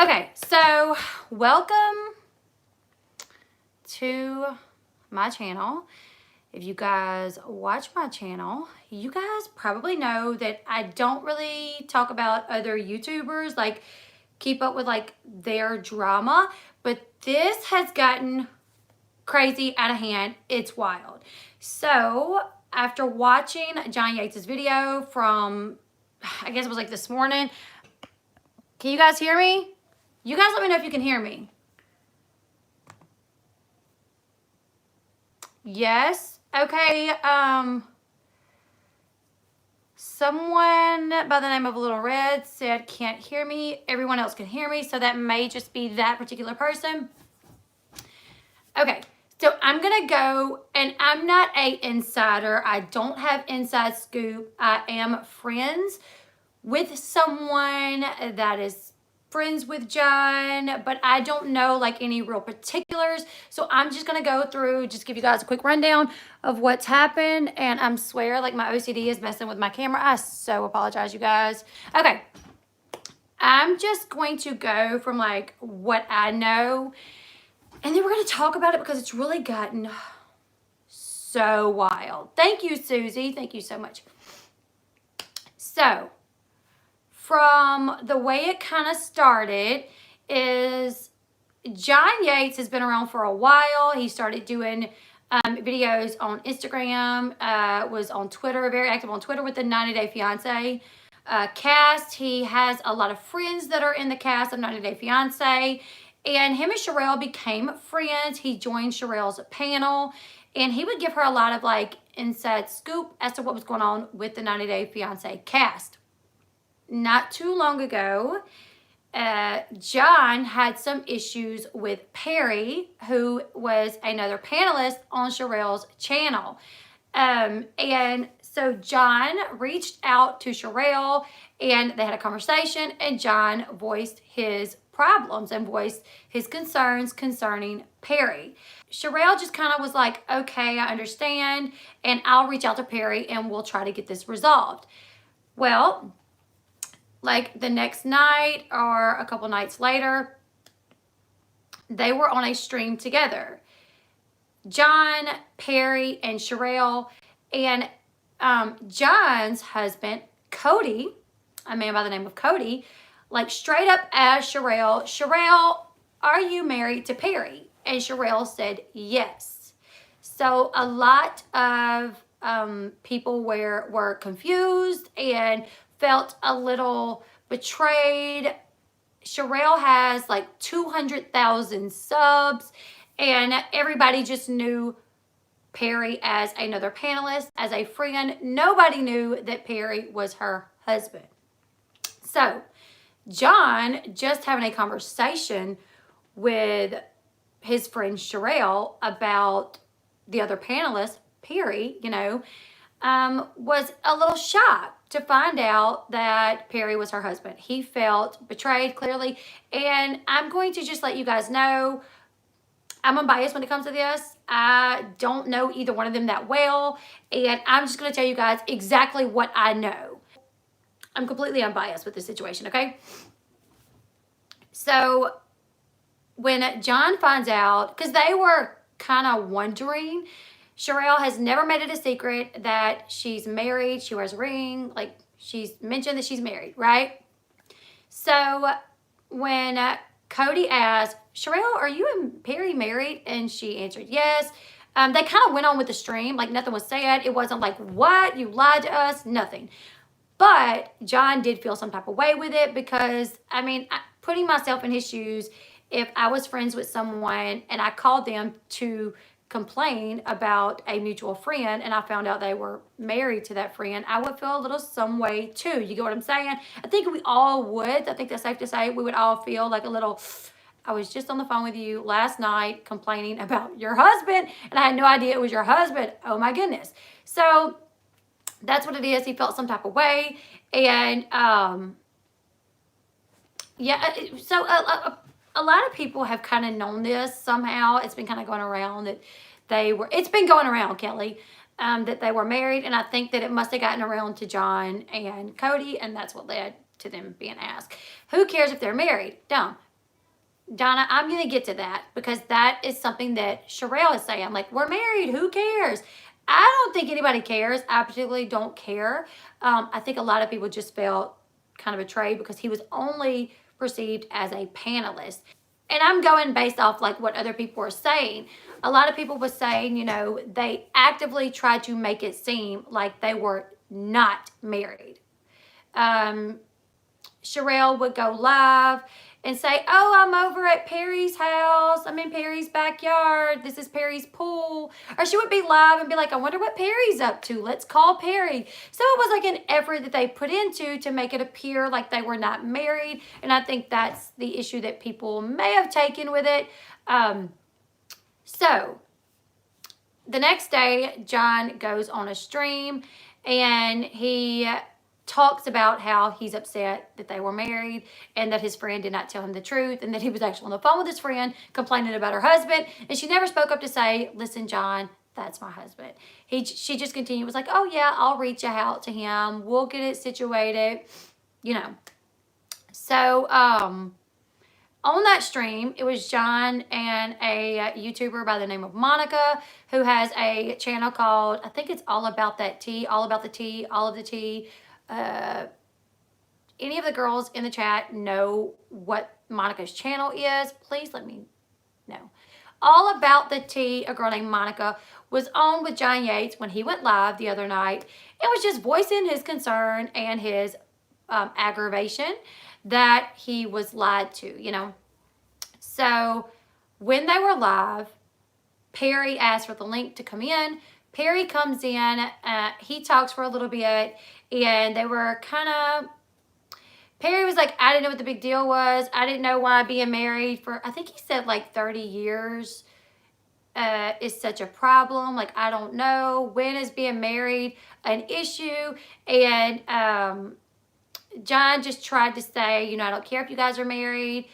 Okay, so welcome to my channel. If you guys watch my channel, you guys probably know that I don't really talk about other YouTubers, like keep up with like their drama, but this has gotten crazy out of hand. It's wild. So after watching John Yates' video from, I guess it was like this morning, can you guys hear me? You guys let me know if you can hear me. Yes. Okay. Someone by the name of Little Red said can't hear me. Everyone else can hear me, so that may just be that particular person. Okay. So I'm going to go, and I'm not an insider. I don't have inside scoop. I am friends with someone that is friends with John, but I don't know like any real particulars. So I'm just going to go through, just give you guys a quick rundown of what's happened. And I swear like my OCD is messing with my camera. I so apologize, you guys. Okay. I'm just going to go from like what I know, and then we're going to talk about it because it's really gotten so wild. Thank you, Susie. Thank you so much. So from the way it kind of started is John Yates has been around for a while. He started doing videos on Instagram, was on Twitter, very active on Twitter with the 90 Day Fiancé cast. He has a lot of friends that are in the cast of 90 Day Fiancé, and him and Sharell became friends. He joined Sharell's panel, and he would give her a lot of like inside scoop as to what was going on with the 90 Day Fiancé cast. Not too long ago, John had some issues with Perry, who was another panelist on Sharell's channel. And so John reached out to Sharell, and they had a conversation, and John voiced his problems and voiced his concerns concerning Perry. Sharell just kind of was like, okay, I understand, and I'll reach out to Perry and we'll try to get this resolved. Well, like the next night or a couple nights later, they were on a stream together. John, Perry, and Sharell, and John's husband, Cody, a man by the name of Cody, like straight up asked Sharell, Sharell, are you married to Perry? And Sharell said yes. So a lot of people were confused and felt a little betrayed. Sharell has like 200,000 subs, and everybody just knew Perry as another panelist, as a friend. Nobody knew that Perry was her husband. So John, just having a conversation with his friend Sharell about the other panelist, Perry, you know, was a little shocked to find out that Perry was her husband. He felt betrayed, clearly. And I'm going to just let you guys know, I'm unbiased when it comes to this. I don't know either one of them that well. And I'm just going to tell you guys exactly what I know. I'm completely unbiased with this situation, okay? So when John finds out, because they were kind of wondering, Sharell has never made it a secret that she's married. She wears a ring. Like, she's mentioned that she's married, right? So when Cody asked, Sharell, are you and Perry married? And she answered yes. They kind of went on with the stream. Like, nothing was said. It wasn't like, what? You lied to us? Nothing. But John did feel some type of way with it because, I mean, putting myself in his shoes, if I was friends with someone and I called them to complain about a mutual friend and I found out they were married to that friend, I would feel a little some way too. You get what I'm saying? I think we all would. I think that's safe to say. We would all feel like a little, I was just on the phone with you last night complaining about your husband and I had no idea it was your husband. Oh my goodness. So that's what it is. He felt some type of way. And yeah, so a lot of people have kind of known this somehow. It's been kind of going around that it's been going around, Kelly, that they were married. And I think that it must have gotten around to John and Cody, and that's what led to them being asked. Who cares if they're married? Dumb. Donna, I'm going to get to that because that is something that Sharell is saying. Like, we're married. Who cares? I don't think anybody cares. I particularly don't care. I think a lot of people just felt kind of betrayed because he was only perceived as a panelist. And I'm going based off like what other people are saying. A lot of people were saying, you know, they actively tried to make it seem like they were not married. Sharell would go live and say, oh, I'm over at Perry's house. I'm in Perry's backyard. This is Perry's pool. Or she would be live and be like, I wonder what Perry's up to. Let's call Perry. So it was like an effort that they put into to make it appear like they were not married. And I think that's the issue that people may have taken with it. So the next day, John goes on a stream and he talks about how he's upset that they were married and that his friend did not tell him the truth and that he was actually on the phone with his friend complaining about her husband, and she never spoke up to say, listen, John, that's my husband. She just continued, was like, oh yeah, I'll reach out to him, we'll get it situated, you know. So on that stream, it was John and a YouTuber by the name of Monica, who has a channel called, I think it's All About That Tea, All About the Tea, All of the Tea. Any of the girls in the chat know what Monica's channel is, please let me know. All About the Tea, a girl named Monica, was on with John Yates when he went live the other night and was just voicing his concern and his aggravation that he was lied to, you know. So when they were live, Perry asked for the link to come in. Perry comes in, he talks for a little bit, and they were kind of, Perry was like, I didn't know what the big deal was. I didn't know why being married for, I think he said like 30 years is such a problem. Like, I don't know. When is being married an issue? And John just tried to say, you know, I don't care if you guys are married.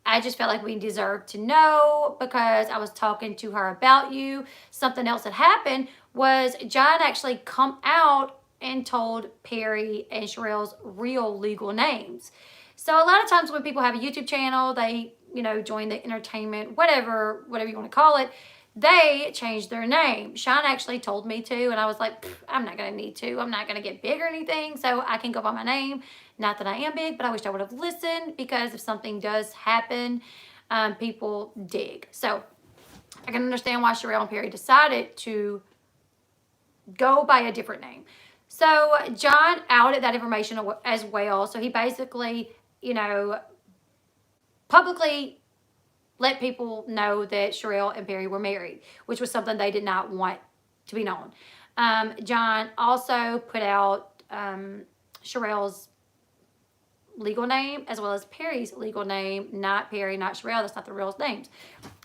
I just felt like we deserved to know because I was talking to her about you. Something else that happened was John actually come out and told Perry and Sharell's real legal names. So a lot of times when people have a YouTube channel, they, you know, join the entertainment, whatever you want to call it, they changed their name. Sean actually told me to, and I was like, I'm not going to need to. I'm not going to get big or anything, so I can go by my name. Not that I am big, but I wish I would have listened because if something does happen, people dig. So I can understand why Sharell and Perry decided to go by a different name. So John outed that information as well. So he basically, you know, publicly let people know that Sharell and Perry were married, which was something they did not want to be known. John also put out Sharell's legal name as well as Perry's legal name, not Perry, not Sharell. That's not the real names.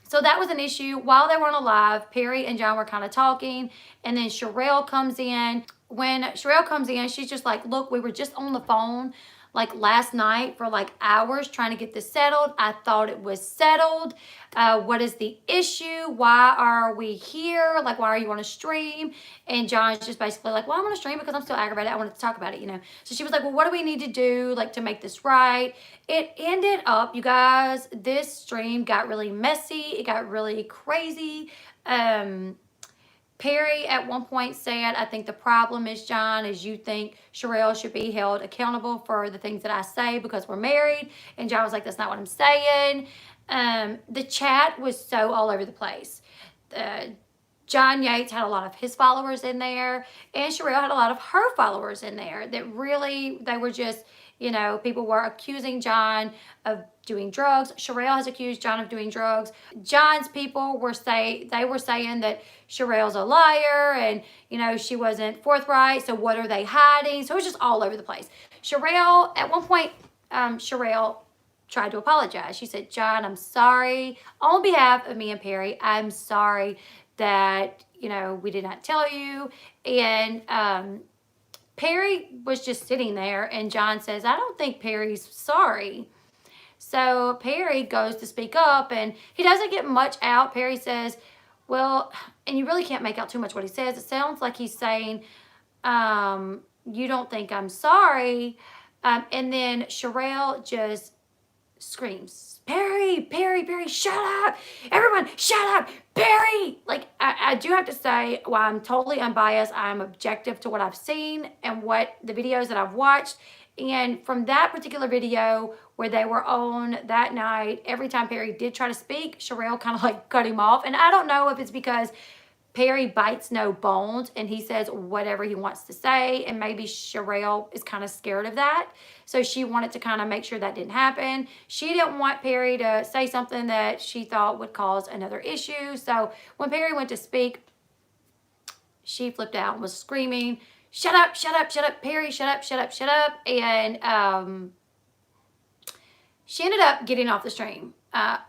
So that was an issue. While they were on a live, Perry and John were kind of talking, and then Sharell comes in. When Sharell comes in, she's just like, look, we were just on the phone like last night for like hours trying to get this settled. I thought it was settled. What is the issue? Why are we here? Like, why are you on a stream? And John's just basically like, well, I'm on a stream because I'm still aggravated. I wanted to talk about it, you know. So she was like, well, what do we need to do like to make this right? It ended up, you guys, this stream got really messy. It got really crazy. Perry at one point said, I think the problem is, John, is you think Sharell should be held accountable for the things that I say because we're married. And John was like, that's not what I'm saying. The chat was so all over the place. John Yates had a lot of his followers in there, and Sharell had a lot of her followers in there that really, they were just, you know, people were accusing John of doing drugs. Sharell has accused John of doing drugs. John's people were saying that Sharell's a liar and, you know, she wasn't forthright. So what are they hiding? So it was just all over the place. Sharell, at one point, Sharell tried to apologize. She said, John, I'm sorry. On behalf of me and Perry, I'm sorry that, you know, we did not tell you. And Perry was just sitting there, and John says, I don't think Perry's sorry. So Perry goes to speak up, and he doesn't get much out. Perry says, well, and you really can't make out too much what he says. It sounds like he's saying, you don't think I'm sorry. And then Sharell just screams, Perry, Perry, Perry, shut up. Everyone, shut up, Perry. Like, I do have to say, while I'm totally unbiased, I'm objective to what I've seen and what the videos that I've watched. And from that particular video where they were on that night, every time Perry did try to speak, Sharell kind of like cut him off. And I don't know if it's because Perry bites no bones and he says whatever he wants to say, and maybe Sharell is kind of scared of that. So she wanted to kind of make sure that didn't happen. She didn't want Perry to say something that she thought would cause another issue. So when Perry went to speak, she flipped out and was screaming, shut up, shut up, shut up, Perry, shut up, shut up, shut up. And she ended up getting off the stream.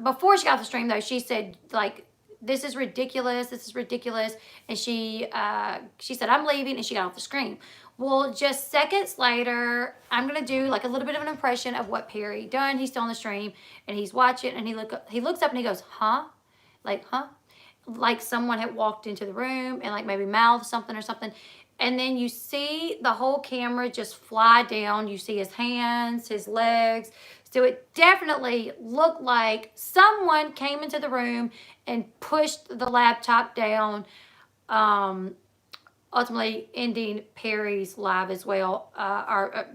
Before she got off the stream, though, she said, like, this is ridiculous, this is ridiculous. And she said, I'm leaving, and she got off the screen. Well, just seconds later, I'm going to do like a little bit of an impression of what Perry done. He's still on the stream, and he's watching, and he looks up and he goes, huh? Like, huh? Like someone had walked into the room and like maybe mouthed something or something. And then you see the whole camera just fly down. You see his hands, his legs. So it definitely looked like someone came into the room and pushed the laptop down, ultimately ending Perry's live as well, or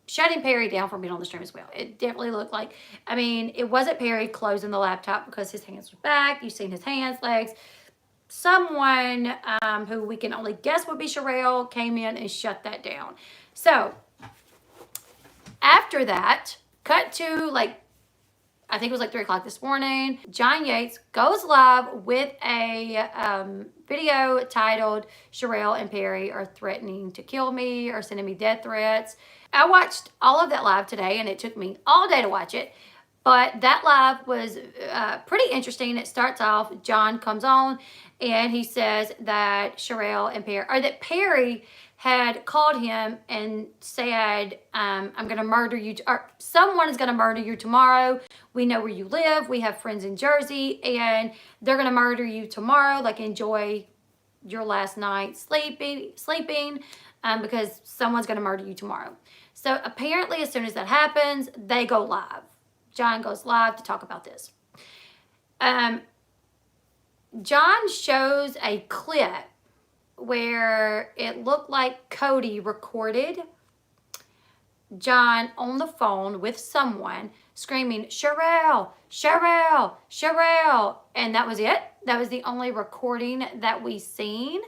shutting Perry down from being on the stream as well. It definitely looked like, I mean, it wasn't Perry closing the laptop because his hands were back. You've seen his hands, legs. Someone who we can only guess would be Sharell came in and shut that down. So after that, cut to like, I think it was like 3 o'clock this morning, John Yates goes live with a video titled Sharell and Perry are threatening to kill me or sending me death threats. I watched all of that live today, and it took me all day to watch it. But that live was pretty interesting. It starts off, John comes on and he says that Sharell and Perry, or that Perry had called him and said, I'm going to murder you, or someone is going to murder you tomorrow. We know where you live. We have friends in Jersey, and they're going to murder you tomorrow. Like, enjoy your last night sleeping, because someone's going to murder you tomorrow. So apparently as soon as that happens, they go live. John goes live to talk about this. John shows a clip where it looked like Cody recorded John on the phone with someone screaming, Sharell, Sharell, Sharell. And that was it. That was the only recording that we seen.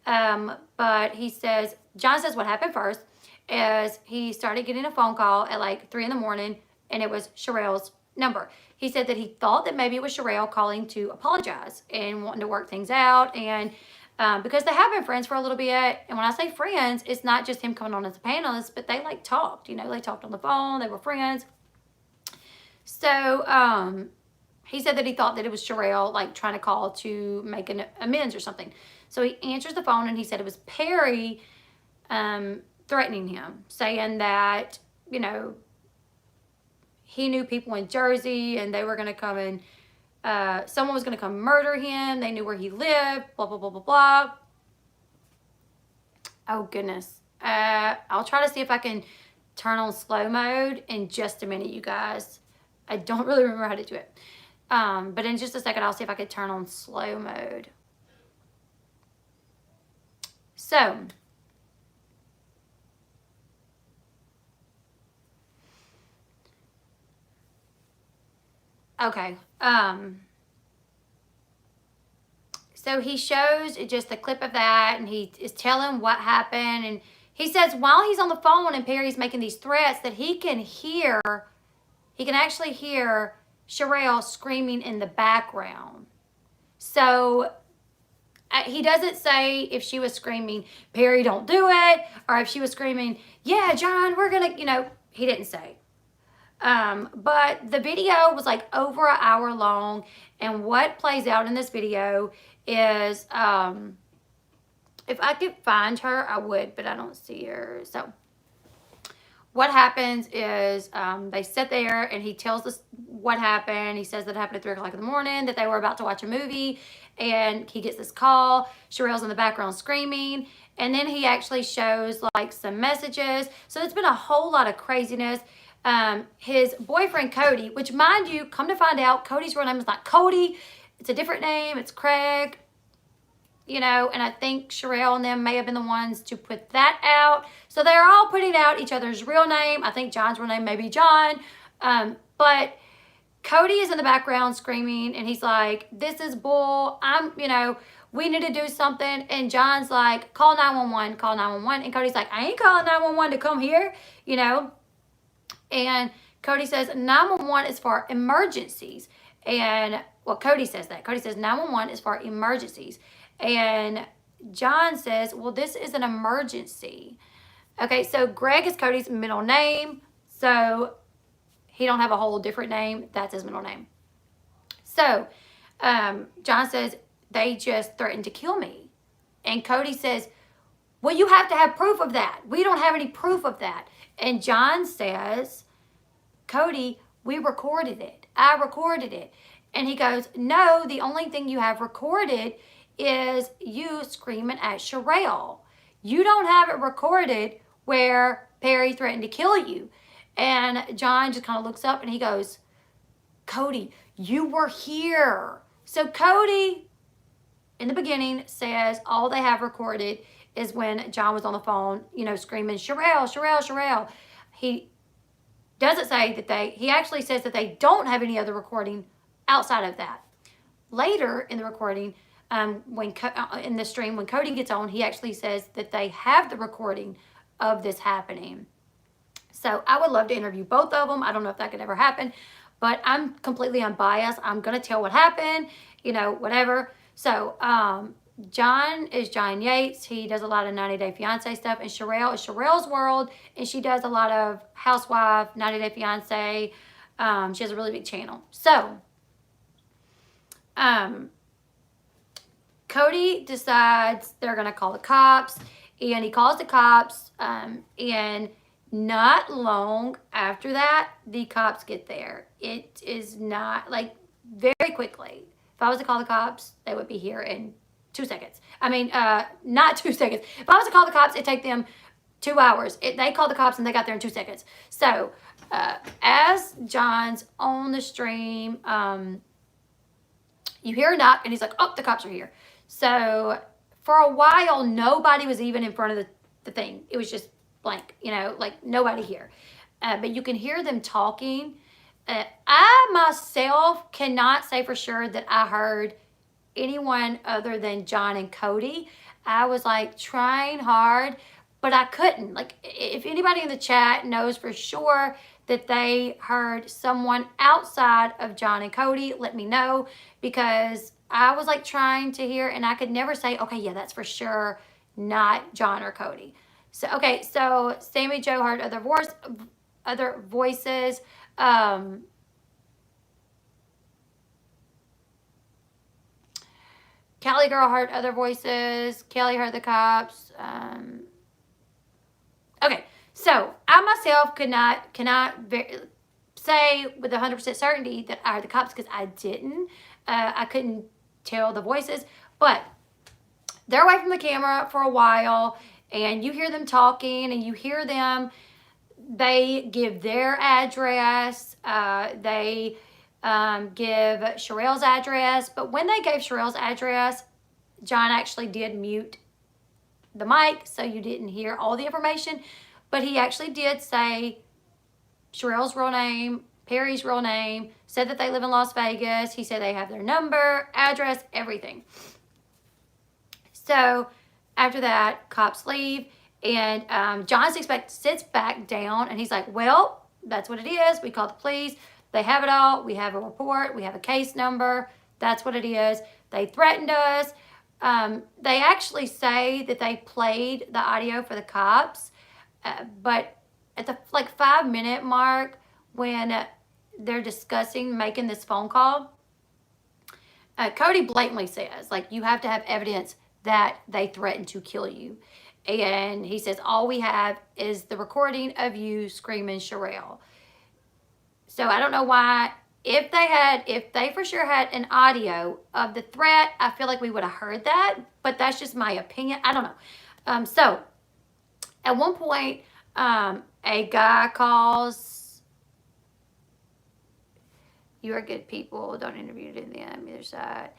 But he says, John says what happened first is he started getting a phone call at like 3 in the morning, and it was Sharell's number. He said that he thought that maybe it was Sharell calling to apologize and wanting to work things out. And because they have been friends for a little bit. And when I say friends, it's not just him coming on as a panelist, but they like talked, you know, they talked on the phone, they were friends. So he said that he thought that it was Sharell like trying to call to make an amends or something. So he answers the phone and he said it was Perry threatening him, saying that, you know, he knew people in Jersey and they were going to come and someone was going to come murder him. They knew where he lived, blah, blah, blah, blah, blah. Oh, goodness. I'll try to see if I can turn on slow mode in just a minute, you guys. I don't really remember how to do it. But in just a second, I'll see if I can turn on slow mode. So, okay. So he shows just a clip of that, and he is telling what happened. And he says while he's on the phone and Perry's making these threats that he can actually hear Sharell screaming in the background. So he doesn't say if she was screaming, Perry, don't do it, or if she was screaming, yeah, John, we're gonna, you know, he didn't say. But the video was like over an hour long, and what plays out in this video is, if I could find her, I would, but I don't see her. So what happens is they sit there and he tells us what happened. He says that it happened at 3 o'clock in the morning, that they were about to watch a movie, and he gets this call. Sharell's in the background screaming, and then he actually shows like some messages. So it's been a whole lot of craziness. his boyfriend Cody, which mind you, come to find out, Cody's real name is not Cody. It's a different name. It's Craig. You know, and I think Sharell and them may have been the ones to put that out. So they're all putting out each other's real name. I think John's real name may be John. But Cody is in the background screaming, and he's like, this is bull. We need to do something. And John's like, call 911, call 911. And Cody's like, I ain't calling 911 to come here, you know. And Cody says 911 is for emergencies. And, well, Cody says that. Cody says 911 is for emergencies. And John says, well, this is an emergency. Okay, so Greg is Cody's middle name. So he don't have a whole different name. That's his middle name. So John says, they just threatened to kill me. And Cody says, well, you have to have proof of that. We don't have any proof of that. And John says, Cody, we recorded it. I recorded it. And he goes, no, the only thing you have recorded is you screaming at Sharell. You don't have it recorded where Perry threatened to kill you. And John just kind of looks up and he goes, Cody, you were here. So Cody, in the beginning, says all they have recorded is when John was on the phone, you know, screaming, Sharell, Sharell, Sharell. He doesn't say that he actually says that they don't have any other recording outside of that. Later in the recording, in the stream, when Cody gets on, he actually says that they have the recording of this happening. So I would love to interview both of them. I don't know if that could ever happen, but I'm completely unbiased. I'm going to tell what happened, you know, whatever. So John is John Yates. He does a lot of 90 Day Fiancé stuff. And Sharell is Sharell's World. And she does a lot of Housewife, 90 Day Fiancé. She has a really big channel. So Cody decides they're going to call the cops. And he calls the cops. And not long after that, the cops get there. It is not, like, very quickly. If I was to call the cops, they would be here in 2 seconds. I mean, not 2 seconds. If I was to call the cops, it'd take them 2 hours. They called the cops and they got there in 2 seconds. So, as John's on the stream, you hear a knock and he's like, oh, the cops are here. So, for a while, nobody was even in front of the thing. It was just blank, you know, like nobody here. But you can hear them talking. I myself cannot say for sure that I heard anyone other than John and Cody. I was like trying hard, but I couldn't. Like, if anybody in the chat knows for sure that they heard someone outside of John and Cody, let me know, because I was like trying to hear and I could never say, okay, yeah, that's for sure not John or Cody. So, okay, so Sammy Joe heard other voices. Kelly girl heard other voices. Kelly heard the cops. Okay, so I myself cannot say with 100% certainty that I heard the cops because I didn't. I couldn't tell the voices, but they're away from the camera for a while, and you hear them talking, and you hear them. They give their address. They give Sharell's address. But when they gave Sharell's address, John actually did mute the mic, so you didn't hear all the information. But he actually did say Sharell's real name, Perry's real name, said that they live in Las Vegas. He said they have their number, address, everything. So after that, cops leave. And John sits back down, and he's like, well, that's what it is. We called the police. They have it all. We have a report. We have a case number. That's what it is. They threatened us. They actually say that they played the audio for the cops. But at the 5-minute mark, when they're discussing making this phone call, Cody blatantly says, like, you have to have evidence that they threatened to kill you. And he says, all we have is the recording of you screaming Sharell. So I don't know why. If they for sure had an audio of the threat, I feel like we would have heard that. But that's just my opinion. I don't know. So at one point, a guy calls You are good people. Don't interview them either side.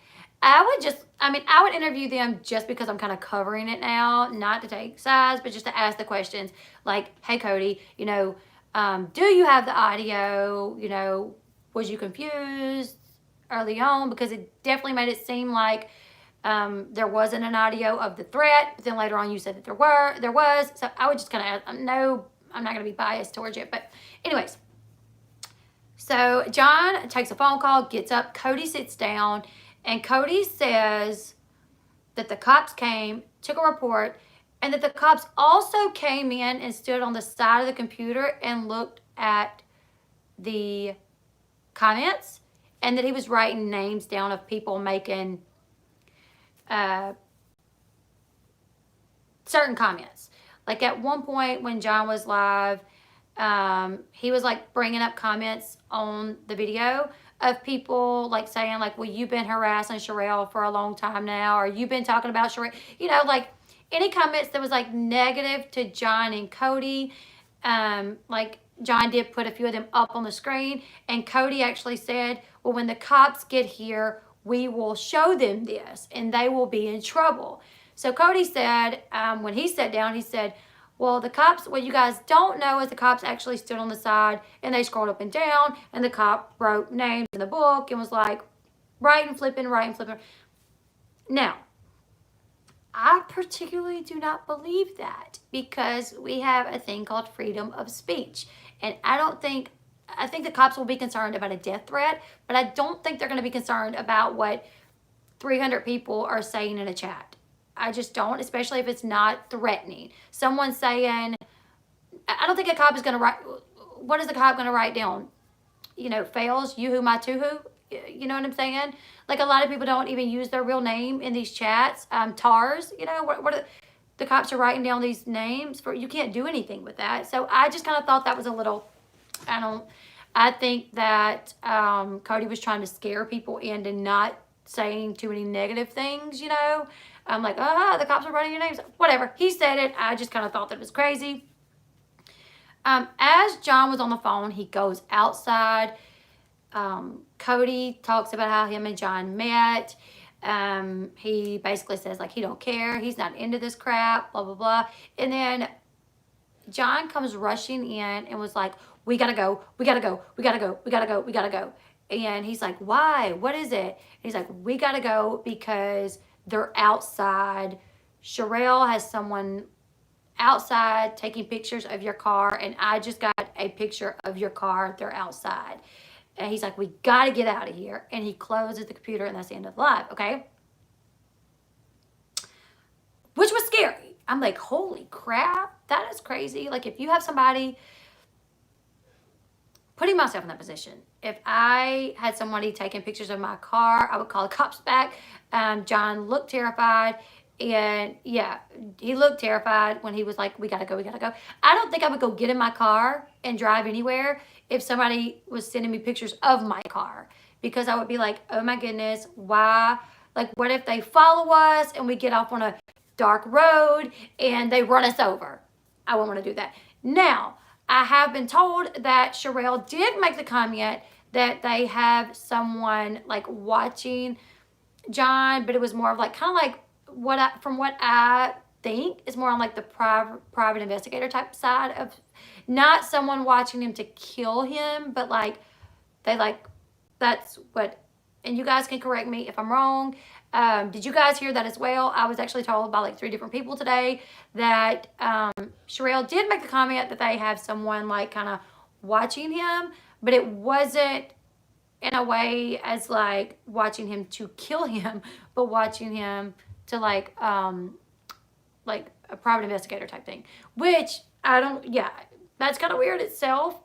I would interview them just because I'm kind of covering it now, not to take sides, but just to ask the questions like, hey, Cody, do you have the audio? Was you confused early on? Because it definitely made it seem like there wasn't an audio of the threat, but then later on you said that there was. So I would just kind of, no, I'm not going to be biased towards it. But anyways, so John takes a phone call, gets up, Cody sits down, and Cody says that the cops came, took a report, and that the cops also came in and stood on the side of the computer and looked at the comments, and that he was writing names down of people making certain comments. Like at one point when John was live, he was like bringing up comments on the video of people like saying like, well, you've been harassing Sharell for a long time now, or you've been talking about Sharell, like any comments that was like negative to John and Cody. Like John did put a few of them up on the screen, and Cody actually said, well, when the cops get here, we will show them this and they will be in trouble. So Cody said, when he sat down, he said, well, the cops, what you guys don't know is the cops actually stood on the side and they scrolled up and down, and the cop wrote names in the book and was like, right and flipping. Now, I particularly do not believe that, because we have a thing called freedom of speech. And I think the cops will be concerned about a death threat, but I don't think they're going to be concerned about what 300 people are saying in a chat. I just don't, especially if it's not threatening. Someone saying, I don't think a cop is going to write, what is the cop going to write down? Fails, you who, my to who? You know what I'm saying? Like a lot of people don't even use their real name in these chats. TARs, what are the cops are writing down these names for? You can't do anything with that. So I just kind of thought that was a little, I think that Cody was trying to scare people into not saying too many negative things, I'm like, the cops are writing your names. Whatever. He said it. I just kind of thought that it was crazy. As John was on the phone, he goes outside. Cody talks about how him and John met. He basically says, like, he don't care. He's not into this crap, blah, blah, blah. And then John comes rushing in and was like, we gotta go. And he's like, why? What is it? And he's like, we gotta go because they're outside. Sharell has someone outside taking pictures of your car, and I just got a picture of your car. They're outside. And he's like, we got to get out of here. And he closes the computer, and that's the end of the live, okay? Which was scary. I'm like, holy crap, that is crazy. Like, if you have somebody, putting myself in that position, if I had somebody taking pictures of my car, I would call the cops back. John looked terrified. And yeah, he looked terrified when he was like, we gotta go. I don't think I would go get in my car and drive anywhere if somebody was sending me pictures of my car, because I would be like, oh my goodness, why? Like, what if they follow us and we get off on a dark road and they run us over? I wouldn't want to do that. Now, I have been told that Sharell did make the comment that they have someone like watching John, but it was more of like, kind of like, from what I think is more on like the private investigator type side of, not someone watching him to kill him, but like that's what, and you guys can correct me if I'm wrong. Did you guys hear that as well? I was actually told by like 3 different people today that Sharell did make the comment that they have someone like kind of watching him, but it wasn't in a way as like watching him to kill him, but watching him to like a private investigator type thing, which that's kind of weird itself.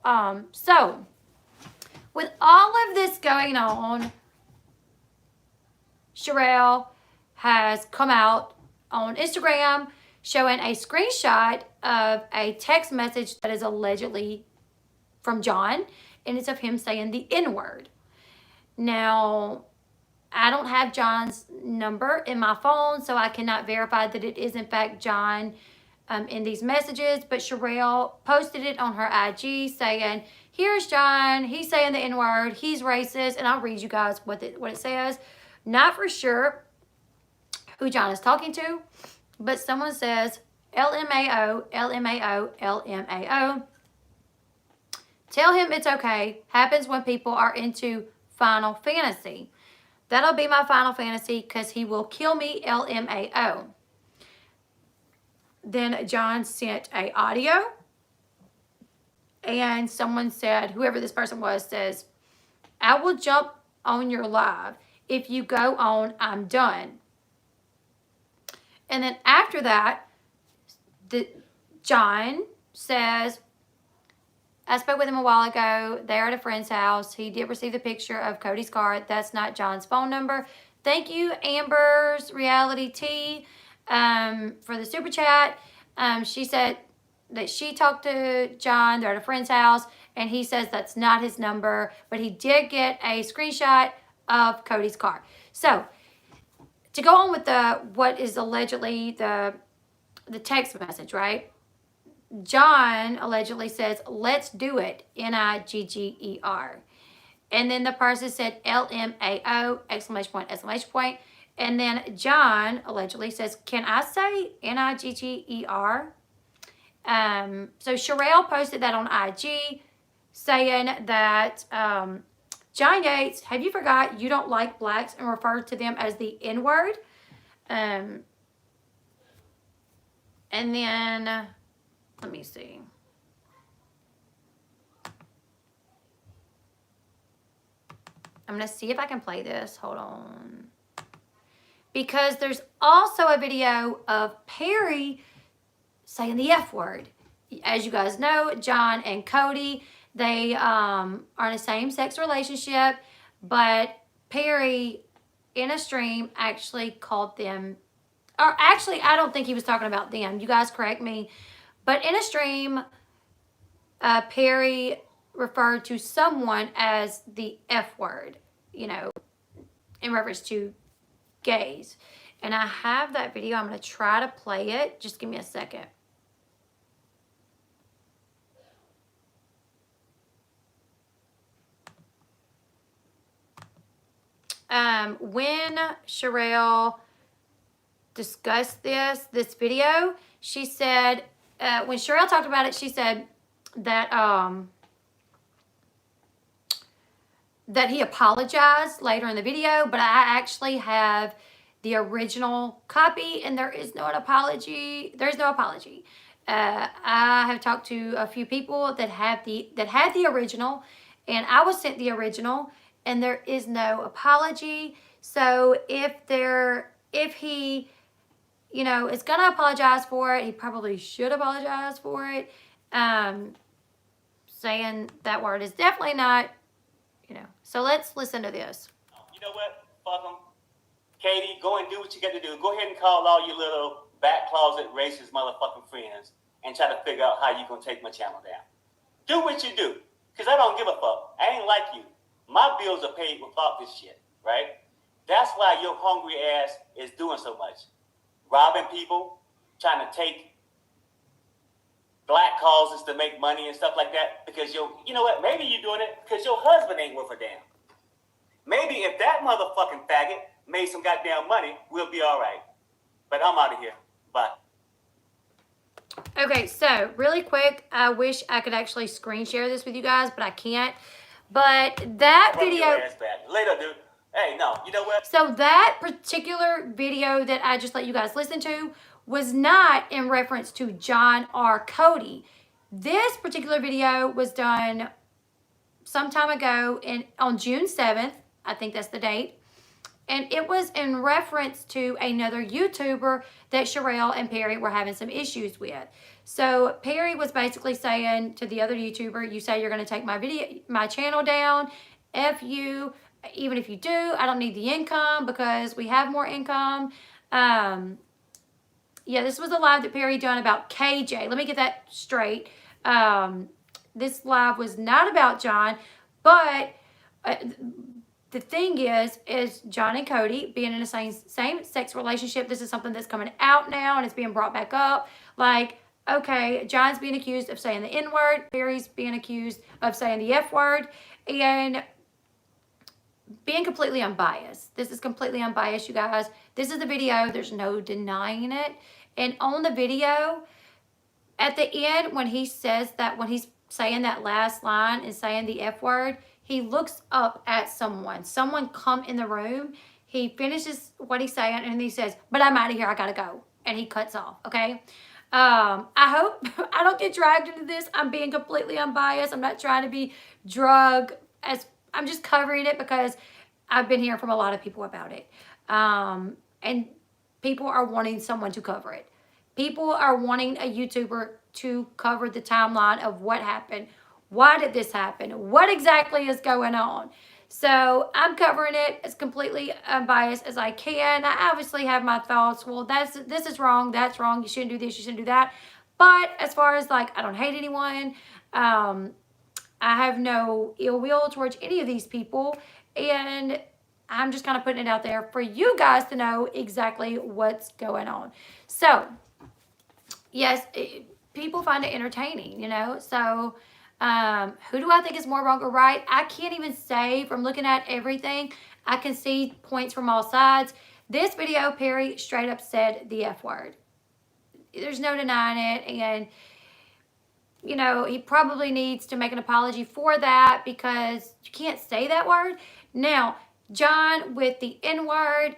So with all of this going on, Sharell has come out on Instagram showing a screenshot of a text message that is allegedly from John, and it's of him saying the N-word. Now, I don't have John's number in my phone, so I cannot verify that it is in fact John in these messages, but Sharell posted it on her IG saying here's John. He's saying the N-word. He's racist. And I'll read you guys what it says. Not for sure who John is talking to, but someone says, LMAO, LMAO, LMAO. Tell him it's okay. Happens when people are into Final Fantasy. That'll be my Final Fantasy because he will kill me, LMAO. Then John sent a audio. And someone said, whoever this person was, says, I will jump on your live. If you go on, I'm done. And then after that, John says, I spoke with him a while ago. They're at a friend's house. He did receive the picture of Cody's car. That's not John's phone number. Thank you, Amber's Reality T, for the super chat. She said that she talked to John. They're at a friend's house, and he says that's not his number, but he did get a screenshot of Cody's car. So, to go on with what is allegedly the text message, right? John allegedly says, let's do it, Nigger. And then the person said, LMAO, exclamation point, exclamation point. And then John allegedly says, can I say Nigger? So Sharell posted that on IG saying that John Yates, have you forgot you don't like blacks and refer to them as the N-word? And then, let me see. I'm going to see if I can play this. Hold on. Because there's also a video of Perry saying the F word. As you guys know, John and Cody, they are in a same-sex relationship, but Perry, in a stream, actually called them, or actually, I don't think he was talking about them. You guys correct me. But in a stream, Perry referred to someone as the F word, you know, in reference to gays. And I have that video. I'm going to try to play it. Just give me a second. When Sharell discussed this video, she said, when Sharell talked about it, she said that that he apologized later in the video, but I actually have the original copy, and there is no apology. There's no apology. I have talked to a few people that had the original, and I was sent the original, and there is no apology. So if he, you know, is gonna apologize for it, he probably should apologize for it. Saying that word is definitely not, you know. So let's listen to this. You know what? Fuck them. Katie, go and do what you got to do. Go ahead and call all your little back closet racist motherfucking friends and try to figure out how you gonna take my channel down. Do what you do, because I don't give a fuck. I ain't like you. My bills are paid without this shit, right? That's why your hungry ass is doing so much. Robbing people, trying to take black causes to make money and stuff like that, because you know what? Maybe you're doing it because your husband ain't worth a damn. Maybe if that motherfucking faggot made some goddamn money, we'll be all right. But I'm out of here. Bye. Okay, so really quick, I wish I could actually screen share this with you guys, but I can't. But that video. Your ass back. Later, dude. Hey, no, you know what? So that particular video that I just let you guys listen to was not in reference to John or Cody. This particular video was done some time ago on June 7th. I think that's the date. And it was in reference to another YouTuber that Sharell and Perry were having some issues with. So Perry was basically saying to the other YouTuber, you say you're going to take my channel down. F you. Even if you do, I don't need the income because we have more income. Yeah, this was a live that Perry done about KJ. Let me get that straight. This live was not about John, but the thing is John and Cody being in a same sex relationship. This is something that's coming out now and it's being brought back up. Like, okay, John's being accused of saying the N-word. Perry's being accused of saying the F-word. And being completely unbiased. This is completely unbiased, you guys. This is the video. There's no denying it. And on the video, at the end, when he says that, when he's saying that last line and saying the F word, he looks up at someone. Someone come in the room. He finishes what he's saying and he says, but I'm out of here. I got to go. And he cuts off. Okay. I hope I don't get dragged into this. I'm being completely unbiased. I'm not trying to be drug as I'm just covering it because I've been hearing from a lot of people about it. And people are wanting someone to cover it. People are wanting a YouTuber to cover the timeline of what happened. Why did this happen? What exactly is going on? So I'm covering it as completely unbiased as I can. I obviously have my thoughts. Well, this is wrong. That's wrong. You shouldn't do this. You shouldn't do that. But as far as like, I don't hate anyone. I have no ill will towards any of these people. And I'm just kind of putting it out there for you guys to know exactly what's going on. So, yes, people find it entertaining, you know. So, who do I think is more wrong or right? I can't even say from looking at everything. I can see points from all sides. This video, Perry straight up said the F word. There's no denying it. And, you know, he probably needs to make an apology for that because you can't say that word. Now, John with the N word,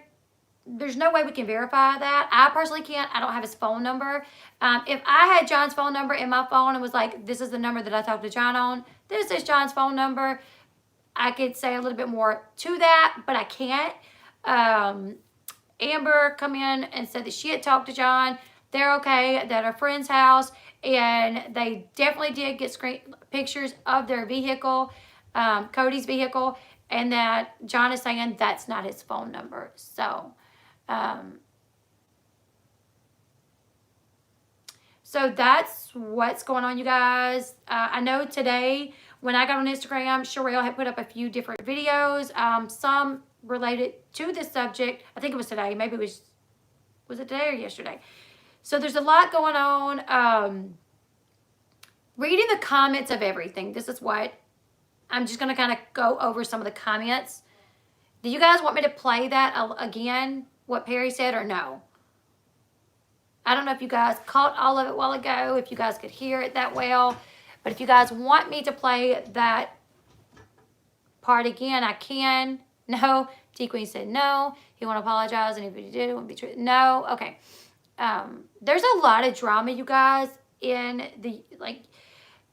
there's no way we can verify that. I personally can't. I don't have his phone number. If I had John's phone number in my phone and was like, this is the number that I talked to John on, this is John's phone number, I could say a little bit more to that, but I can't. Amber come in and said that she had talked to John. They're okay at her friend's house, and they definitely did get pictures of their vehicle, Cody's vehicle, and that John is saying that's not his phone number. So, so that's what's going on, you guys. I know today when I got on Instagram, Sharell had put up a few different videos, some related to this subject. I think it was today. Maybe it was it today or yesterday? So there's a lot going on. Reading the comments of everything. This is what I'm just going to kind of go over some of the comments. Do you guys want me to play that again, what Perry said, or no? I don't know if you guys caught all of it a while ago, if you guys could hear it that well. But if you guys want me to play that part again, I can. No. T-Queen said no. He won't apologize. And if he did, it wouldn't be true. No. Okay. There's a lot of drama, you guys, in the, like,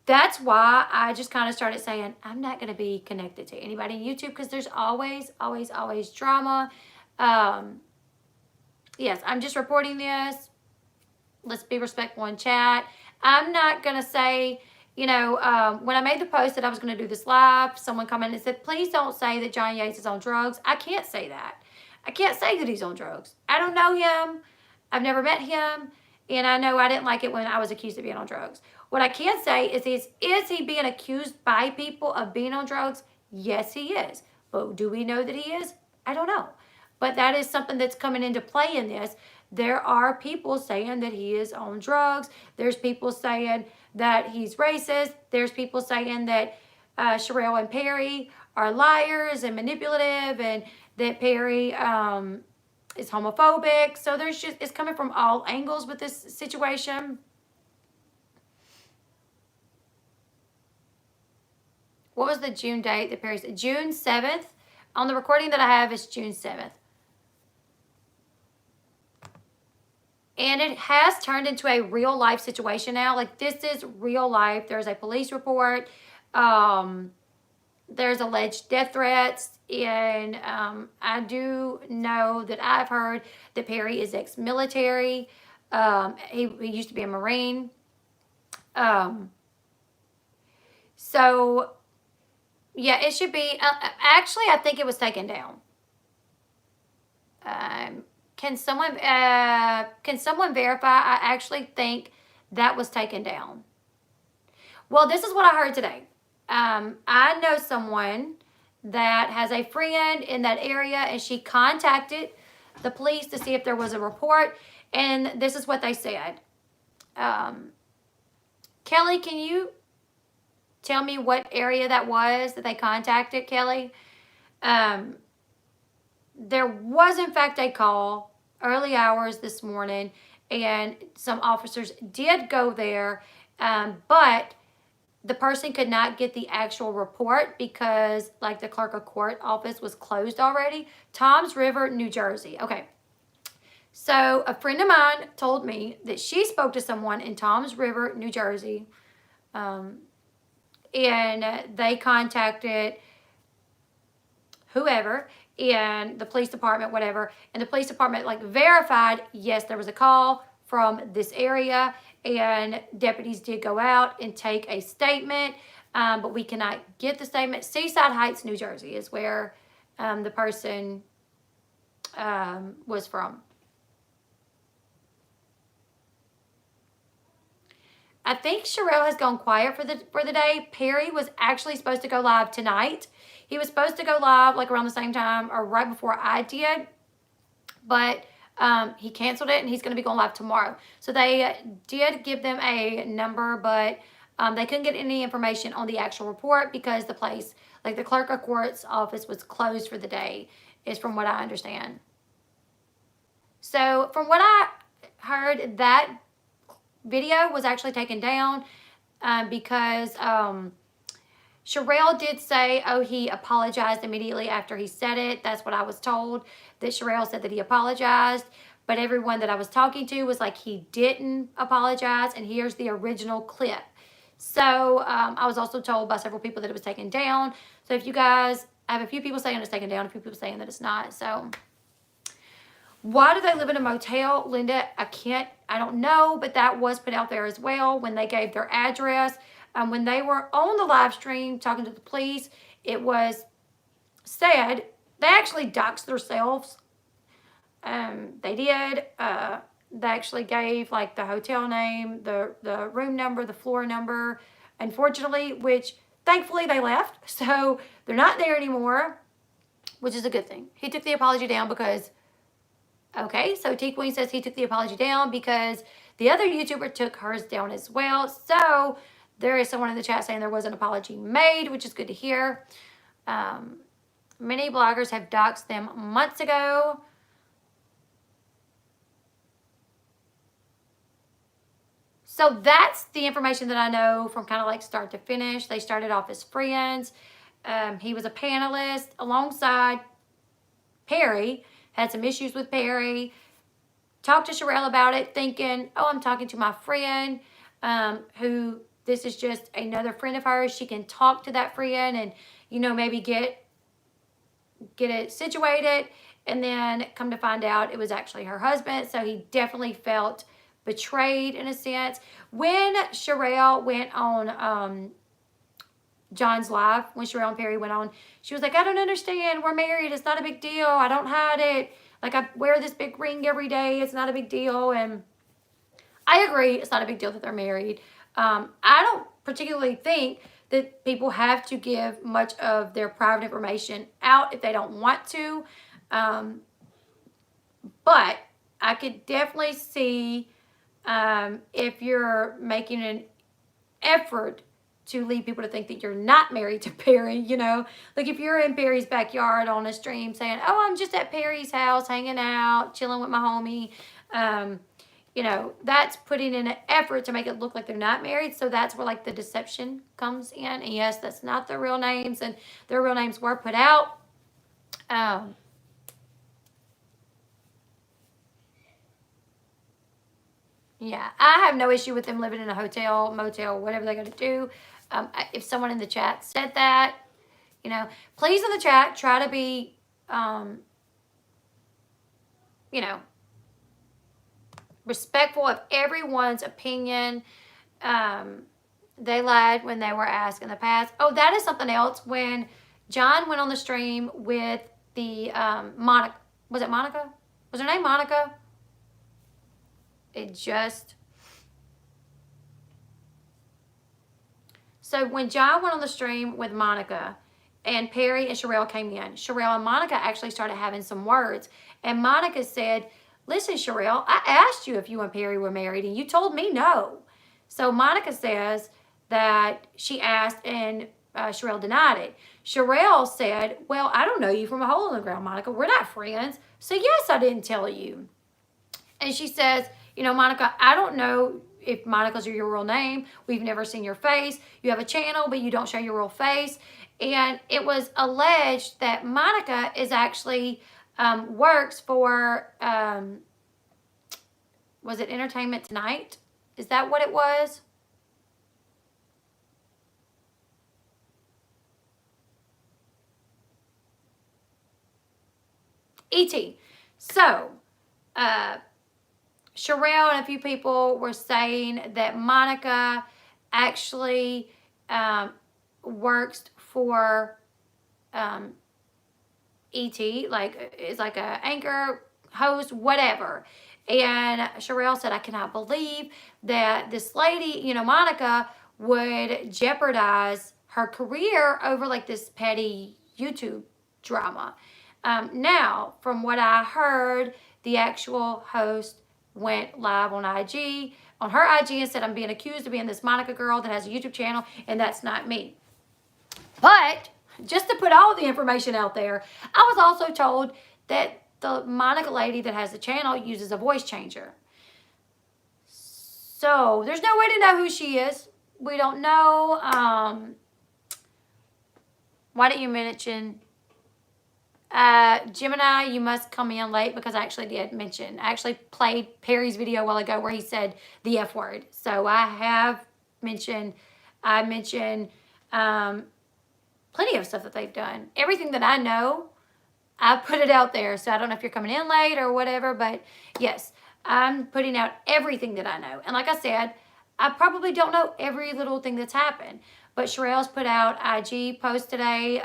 that's why I just kind of started saying, I'm not going to be connected to anybody on YouTube because there's always, always, always drama. Yes, I'm just reporting this. Let's be respectful in chat. I'm not going to say, you know, when I made the post that I was going to do this live, someone commented and said, please don't say that John Yates is on drugs. I can't say that. I can't say that he's on drugs. I don't know him. I've never met him. And I know I didn't like it when I was accused of being on drugs. What I can say is he being accused by people of being on drugs? Yes, he is. But do we know that he is? I don't know. But that is something that's coming into play in this. There are people saying that he is on drugs. There's people saying that he's racist. There's people saying that Sharell and Perry are liars and manipulative, and that Perry is homophobic. So there's just, it's coming from all angles with this situation. What was the June date that Perry said? June 7th. On the recording that I have, it's June 7th. And it has turned into a real life situation now. Like, this is real life. There's a police report. There's alleged death threats. And I do know that I've heard that Perry is ex-military. He used to be a Marine. So, yeah, it should be. Actually, I think it was taken down. Can someone verify? I actually think that was taken down. Well, this is what I heard today. I know someone that has a friend in that area, and she contacted the police to see if there was a report, and this is what they said. Kelly, can you tell me what area that was that they contacted, Kelly? There was, in fact, a call early hours this morning, and some officers did go there, but the person could not get the actual report because, like, the clerk of court office was closed already. Toms River, New Jersey. Okay. So a friend of mine told me that she spoke to someone in Toms River, New Jersey, and they contacted whoever in the police department, whatever, and the police department like verified, yes, there was a call from this area, and deputies did go out and take a statement, but we cannot get the statement. Seaside Heights, New Jersey is where the person was from. I think Sharell has gone quiet for the day. Perry was actually supposed to go live tonight. He was supposed to go live like around the same time or right before I did, but he canceled it, and he's going to be going live tomorrow. So they did give them a number, but they couldn't get any information on the actual report because the place, like the clerk of court's office, was closed for the day, is from what I understand. So from what I heard, that video was actually taken down because Sharell did say, oh, he apologized immediately after he said it. That's what I was told, that Sharell said that he apologized. But everyone that I was talking to was like, he didn't apologize, and here's the original clip. So I was also told by several people that it was taken down. So if you guys, I have a few people saying it's taken down, a few people saying that it's not. So why do they live in a motel, Linda? I don't know, but that was put out there as well when they gave their address. When they were on the live stream talking to the police, it was said, they actually doxed themselves. They did. They actually gave like the hotel name, the room number, the floor number, unfortunately, which thankfully they left. So they're not there anymore, which is a good thing. He took the apology down because, okay, so T Queen says he took the apology down because the other YouTuber took hers down as well. So there is someone in the chat saying there was an apology made, which is good to hear. Many bloggers have doxed them months ago. So that's the information that I know from kind of like start to finish. They started off as friends. He was a panelist alongside Perry. Had some issues with Perry. Talked to Sharell about it, thinking, oh, I'm talking to my friend who, this is just another friend of hers. She can talk to that friend and, you know, maybe get it situated. And then come to find out it was actually her husband. So he definitely felt betrayed in a sense. When Sharell went on John's live, when Sharell and Perry went on, she was like, I don't understand. We're married. It's not a big deal. I don't hide it. Like, I wear this big ring every day. It's not a big deal. And I agree. It's not a big deal that they're married. I don't particularly think that people have to give much of their private information out if they don't want to. But I could definitely see if you're making an effort to lead people to think that you're not married to Perry, you know. Like if you're in Perry's backyard on a stream saying, oh, I'm just at Perry's house hanging out, chilling with my homie. You know, that's putting in an effort to make it look like they're not married. So that's where like the deception comes in. And yes, that's not their real names, and their real names were put out. Yeah, I have no issue with them living in a hotel, motel, whatever they're going to do. If someone in the chat said that, you know, please in the chat, try to be, you know, respectful of everyone's opinion. They lied when they were asked in the past. Oh, that is something else. When John went on the stream with the Monica, was it Monica? Was her name Monica? So when John went on the stream with Monica and Perry and Sharell came in, Sharell and Monica actually started having some words. And Monica said, listen, Sharell, I asked you if you and Perry were married and you told me no. So Monica says that she asked and Sharell denied it. Sharell said, well, I don't know you from a hole in the ground, Monica. We're not friends. So yes, I didn't tell you. And she says, you know, Monica, I don't know if Monica's your real name. We've never seen your face. You have a channel, but you don't show your real face. And it was alleged that Monica is actually works for, was it Entertainment Tonight? Is that what it was? E.T. So, Sharell and a few people were saying that Monica actually works for E.T., like is like a anchor, host, whatever. And Sharell said, I cannot believe that this lady, you know, Monica, would jeopardize her career over like this petty YouTube drama. Now, from what I heard, the actual host went live on IG, on her IG, and said, I'm being accused of being this Monica girl that has a YouTube channel, and that's not me. But just to put all the information out there, I was also told that the Monica lady that has the channel uses a voice changer. So there's no way to know who she is. We don't know. Why didn't you mention Gemini? You must come in late because I actually did mention. I actually played Perry's video a while ago where he said the F word. So I have mentioned. I mentioned plenty of stuff that they've done. Everything that I know, I put it out there. So I don't know if you're coming in late or whatever, but yes, I'm putting out everything that I know. And like I said, I probably don't know every little thing that's happened, but Sharell's put out IG post today.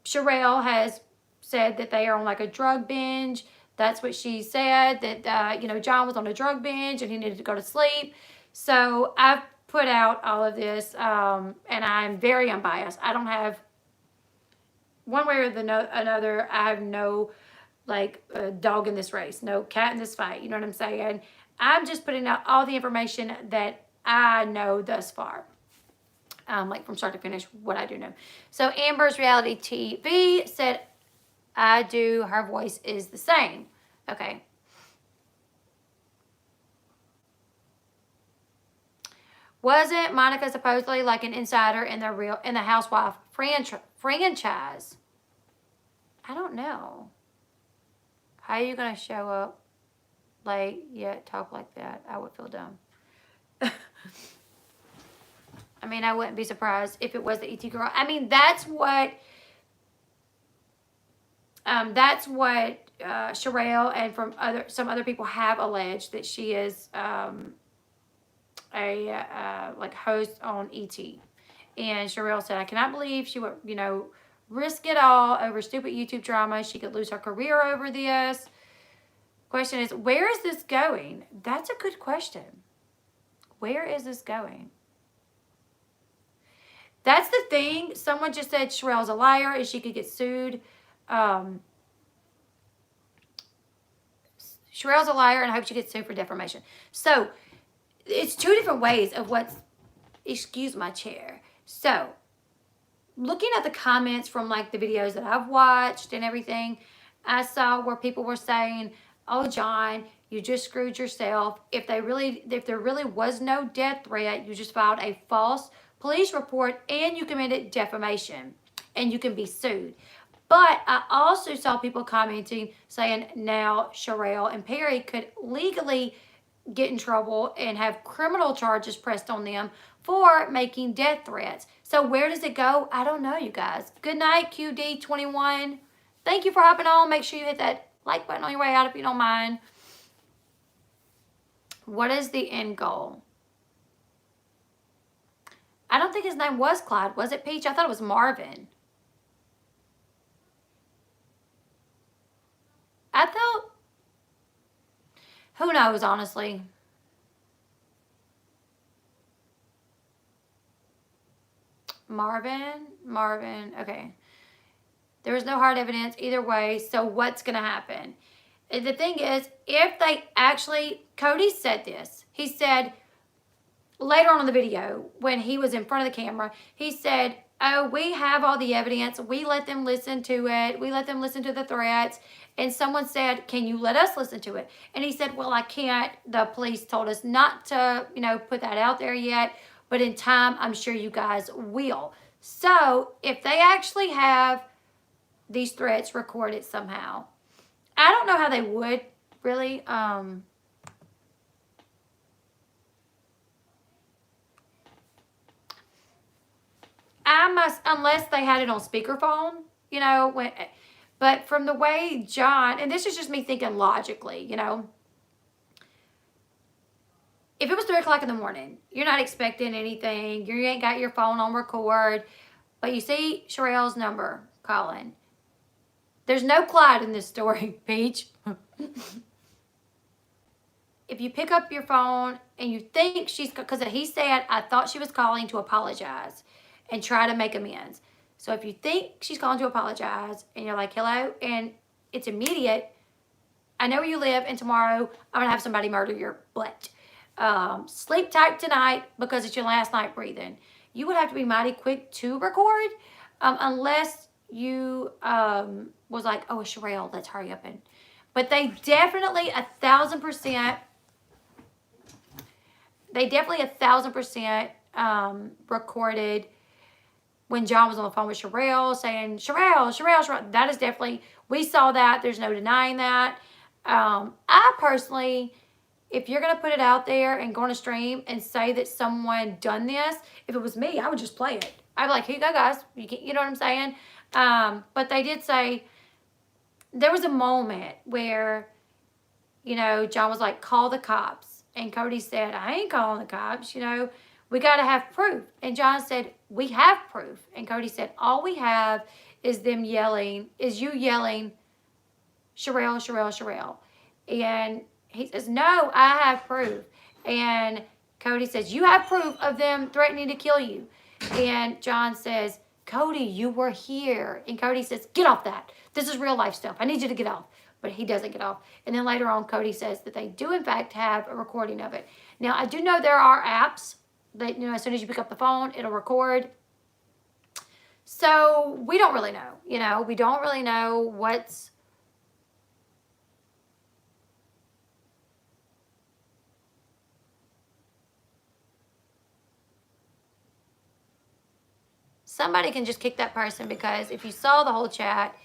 Sharell has said that they are on like a drug binge. That's what she said, that, you know, John was on a drug binge and he needed to go to sleep. So I've put out all of this, and I'm very unbiased. I don't have, one way or another, I have no, like, dog in this race, no cat in this fight. You know what I'm saying? I'm just putting out all the information that I know thus far. Like from start to finish, what I do know. So Amber's Reality TV said, I do, her voice is the same. Okay. Wasn't Monica supposedly like an insider in the Housewife franchise? I don't know. How are you gonna show up late yet talk like that? I would feel dumb. I mean, I wouldn't be surprised if it was the ET girl. I mean, that's what Sharell and from some other people have alleged, that she is a like host on ET. And Sharell said, I cannot believe she would, you know, risk it all over stupid YouTube drama. She could lose her career over this. Question is, where is this going? That's a good question. Where is this going? That's the thing. Someone just said Sharell's a liar and she could get sued. Sharell's a liar and I hope she gets sued for defamation. So, it's two different ways of what's, excuse my chair. So, looking at the comments from like the videos that I've watched and everything, I saw where people were saying, oh, John, you just screwed yourself. If there really was no death threat, you just filed a false police report and you committed defamation and you can be sued. But I also saw people commenting saying now Sharell and Perry could legally get in trouble and have criminal charges pressed on them for making death threats. So where does it go? I don't know, you guys. Good night, QD21. Thank you for hopping on. Make sure you hit that like button on your way out if you don't mind. What is the end goal? I don't think his name was Clyde. Was it, Peach? I thought it was Marvin. I thought, who knows, honestly. Marvin, okay. There was no hard evidence either way, so what's going to happen? The thing is, if they actually, Cody said this. He said, later on in the video, when he was in front of the camera, he said, oh, we have all the evidence. We let them listen to it. We let them listen to the threats. And someone said, can you let us listen to it? And he said, well, I can't. The police told us not to, put that out there yet. But in time, I'm sure you guys will. So if they actually have these threats recorded somehow, I don't know how they would really. Unless they had it on speakerphone, but from the way John, and this is just me thinking logically, if it was 3 o'clock in the morning, you're not expecting anything, you ain't got your phone on record, but you see Sharell's number calling. There's no Clyde in this story, Peach. If you pick up your phone and you think because he said, I thought she was calling to apologize and try to make amends. So if you think she's calling to apologize and you're like, hello, and it's immediate, I know where you live, and tomorrow I'm going to have somebody murder your butt. Sleep tight tonight because it's your last night breathing. You would have to be mighty quick to record unless you was like, oh, it's Sharell, let's hurry up. But they definitely 1,000%, recorded when John was on the phone with Sharell saying, Sharell. That is definitely, we saw that. There's no denying that. I personally, if you're going to put it out there and go on a stream and say that someone done this, if it was me, I would just play it. I'd be like, here you go, guys. You know what I'm saying? But they did say, there was a moment where, John was like, call the cops. And Cody said, I ain't calling the cops, we got to have proof. And John said, we have proof. And Cody said, all we have is you yelling, Sharell. And he says, no, I have proof. And Cody says, you have proof of them threatening to kill you. And John says, Cody, you were here. And Cody says, get off that. This is real life stuff. I need you to get off. But he doesn't get off. And then later on, Cody says that they do, in fact, have a recording of it. Now, I do know there are apps that, as soon as you pick up the phone, it'll record. So we don't really know. We don't really know what's... Somebody can just kick that person, because if you saw the whole chat,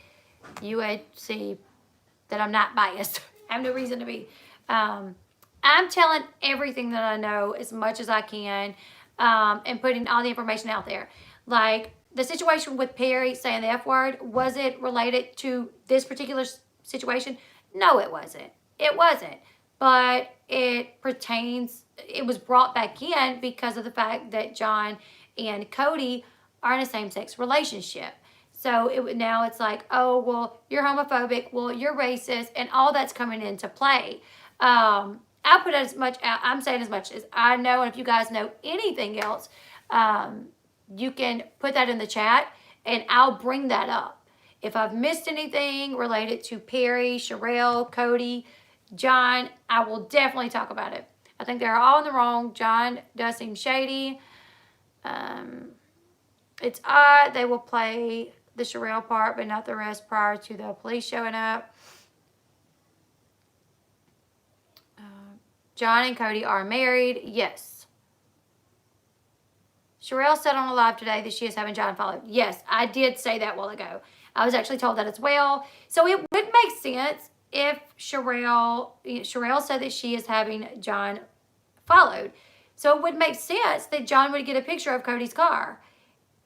you would see that I'm not biased. I have no reason to be. I'm telling everything that I know as much as I can, and putting all the information out there. Like the situation with Perry saying the F word, was it related to this particular situation? No, it wasn't. It wasn't. But it was brought back in because of the fact that John and Cody are in a same-sex relationship. So now it's like, oh, well, you're homophobic, well, you're racist, and all that's coming into play. I put as much out, I'm saying as much as I know, and if you guys know anything else, you can put that in the chat, and I'll bring that up. If I've missed anything related to Perry, Sharell, Cody, John, I will definitely talk about it. I think they're all in the wrong. John does seem shady. It's odd they will play the Sharell part, but not the rest prior to the police showing up. John and Cody are married. Yes. Sharell said on a live today that she is having John followed. Yes, I did say that a while ago. I was actually told that as well. So it would make sense if Sharell said that she is having John followed. So it would make sense that John would get a picture of Cody's car.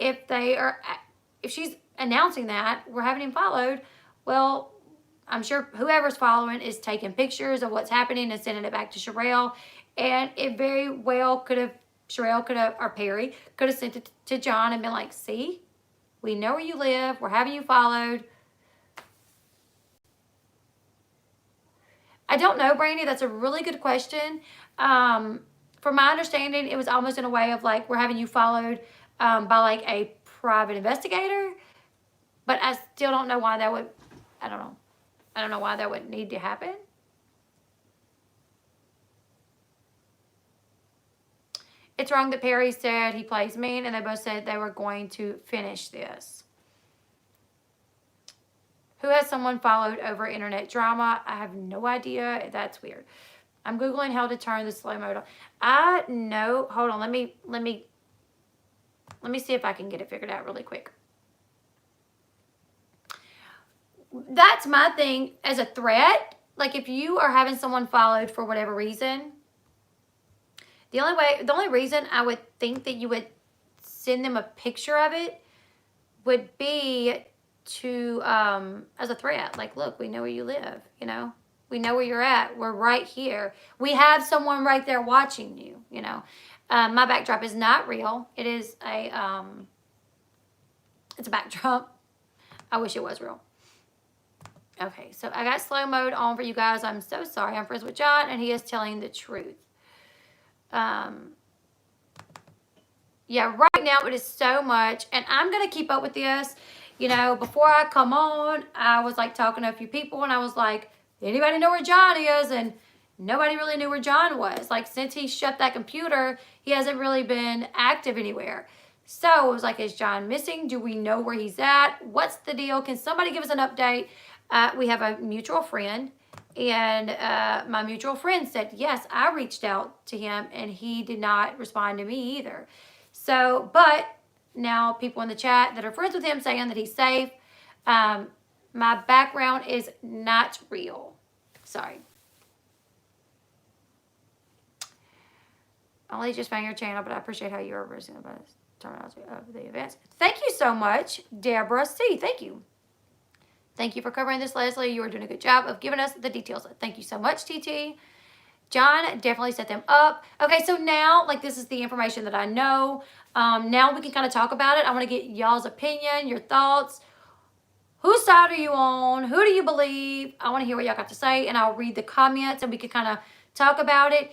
If she's announcing that we're having him followed, well, I'm sure whoever's following is taking pictures of what's happening and sending it back to Sharell. And it very well or Perry could have sent it to John and been like, see, we know where you live. We're having you followed. I don't know, Brandy. That's a really good question. From my understanding, it was almost in a way of like, we're having you followed by like a private investigator. But I still don't know why that would, I don't know. I don't know why that would need to happen. It's wrong that Perry said he plays mean, and they both said they were going to finish this. Who has someone followed over internet drama? I have no idea. That's weird. I'm Googling how to turn the slow mode on. I know. Hold on. Let me see if I can get it figured out really quick. That's my thing as a threat. Like if you are having someone followed for whatever reason, the only reason I would think that you would send them a picture of it would be to as a threat. Like, look, we know where you live, you know. We know where you're at. We're right here. We have someone right there watching you, you know. My backdrop is not real. It is it's a backdrop. I wish it was real. Okay, so I got slow mode on for you guys. I'm so sorry. I'm friends with John, and he is telling the truth. Yeah, right now it is so much, and I'm going to keep up with this. You know, before I come on, I was like talking to a few people, and I was like, anybody know where John is? And nobody really knew where John was. Like, since he shut that computer, he hasn't really been active anywhere. So it was like, is John missing? Do we know where he's at? What's the deal? Can somebody give us an update? We have a mutual friend, and my mutual friend said, yes, I reached out to him, and he did not respond to me either. So, but now people in the chat that are friends with him saying that he's safe. My background is not real. Sorry. Only just found your channel, but I appreciate how you are representing about terminology of the events. Thank you so much, Deborah C. Thank you. Thank you for covering this, Leslie. You are doing a good job of giving us the details. Thank you so much, TT. John definitely set them up. Okay, so now, like, this is the information that I know. Now we can kind of talk about it. I want to get y'all's opinion, your thoughts. Whose side are you on? Who do you believe? I want to hear what y'all got to say, and I'll read the comments, and we can kind of talk about it.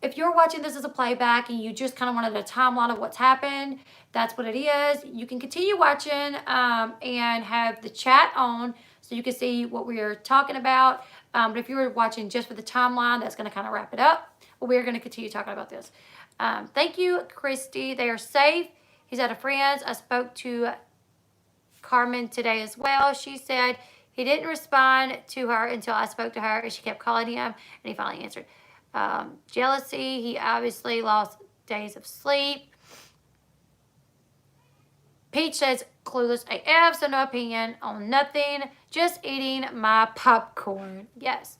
If you're watching this as a playback and you just kind of wanted a timeline of what's happened, that's what it is. You can continue watching and have the chat on so you can see what we're talking about. But if you were watching just for the timeline, that's going to kind of wrap it up. But we're going to continue talking about this. Thank you, Christy. They are safe. He's out of friends. I spoke to Carmen today as well. She said he didn't respond to her until I spoke to her, and she kept calling him, and he finally answered. Jealousy, he obviously lost days of sleep. Peach says clueless AF, so no opinion on nothing, just eating my popcorn. Yes.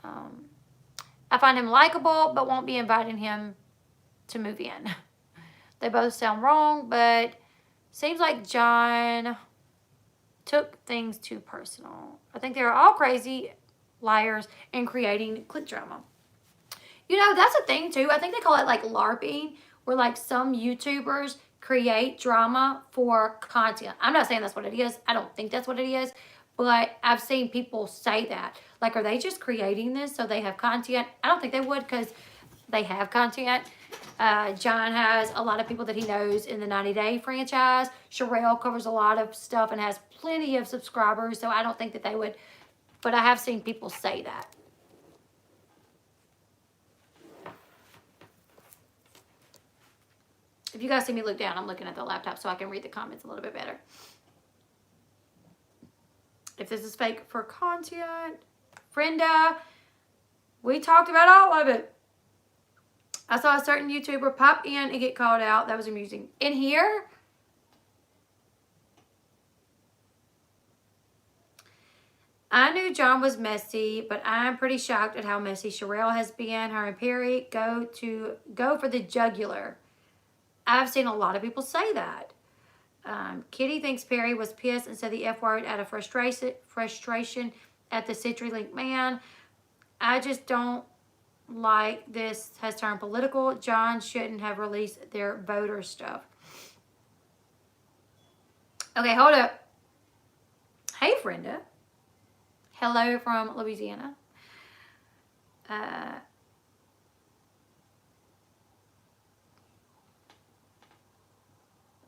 I find him likable, but won't be inviting him to move in. They both sound wrong, but seems like John took things too personal. I think they're all crazy liars and creating click drama. You know, that's a thing too. I think they call it like LARPing, where like some YouTubers create drama for content. I'm not saying that's what it is. I don't think that's what it is. But I've seen people say that. Like, are they just creating this so they have content? I don't think they would, because they have content. John has a lot of people that he knows in the 90 Day franchise. Sharell covers a lot of stuff and has plenty of subscribers. So I don't think that they would. But I have seen people say that. If you guys see me look down, I'm looking at the laptop so I can read the comments a little bit better. If this is fake for content, Brenda, we talked about all of it. I saw a certain YouTuber pop in and get called out. That was amusing. In here? I knew John was messy, but I'm pretty shocked at how messy Sharell has been. Her and Perry go for the jugular. I've seen a lot of people say that. Kitty thinks Perry was pissed and said the F word out of frustration at the CenturyLink man. I just don't like this has turned political. John shouldn't have released their voter stuff. Okay, hold up. Hey, Brenda. Hello from Louisiana.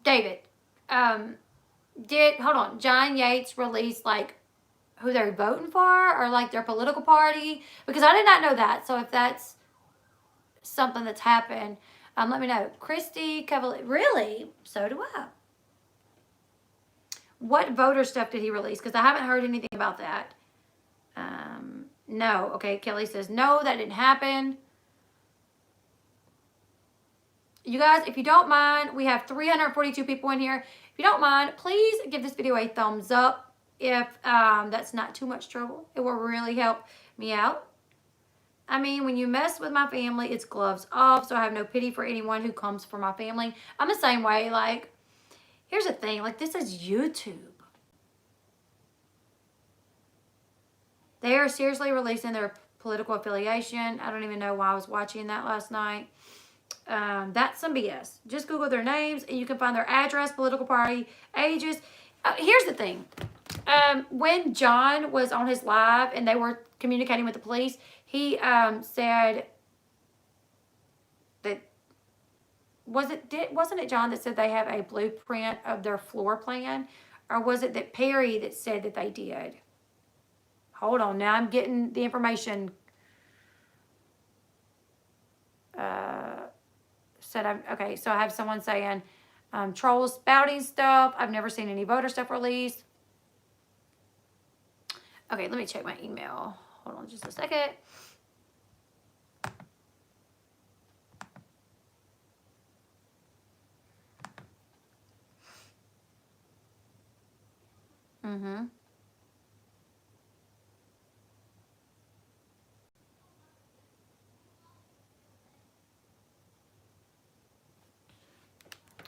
David, hold on, John Yates released like who they're voting for or like their political party? Because I did not know that. So if that's something that's happened, Let me know. Christy Cavalier. Really? So do I. What voter stuff did he release? Because I haven't heard anything about that. No. Okay, Kelly says, no, that didn't happen. You guys, if you don't mind, we have 342 people in here. If you don't mind, please give this video a thumbs up if that's not too much trouble. It will really help me out. I mean, when you mess with my family, it's gloves off, so I have no pity for anyone who comes for my family. I'm the same way. Like, here's the thing. Like, this is YouTube. They are seriously releasing their political affiliation. I don't even know why I was watching that last night. That's some BS. Just Google their names and you can find their address, political party, ages. Here's the thing. When John was on his live and they were communicating with the police, he said that wasn't it John that said they have a blueprint of their floor plan, or was it that Perry that said that they did? Hold on, now I'm getting the information. Okay, so I have someone saying trolls spouting stuff. I've never seen any voter stuff released. Okay, let me check my email. Hold on just a second.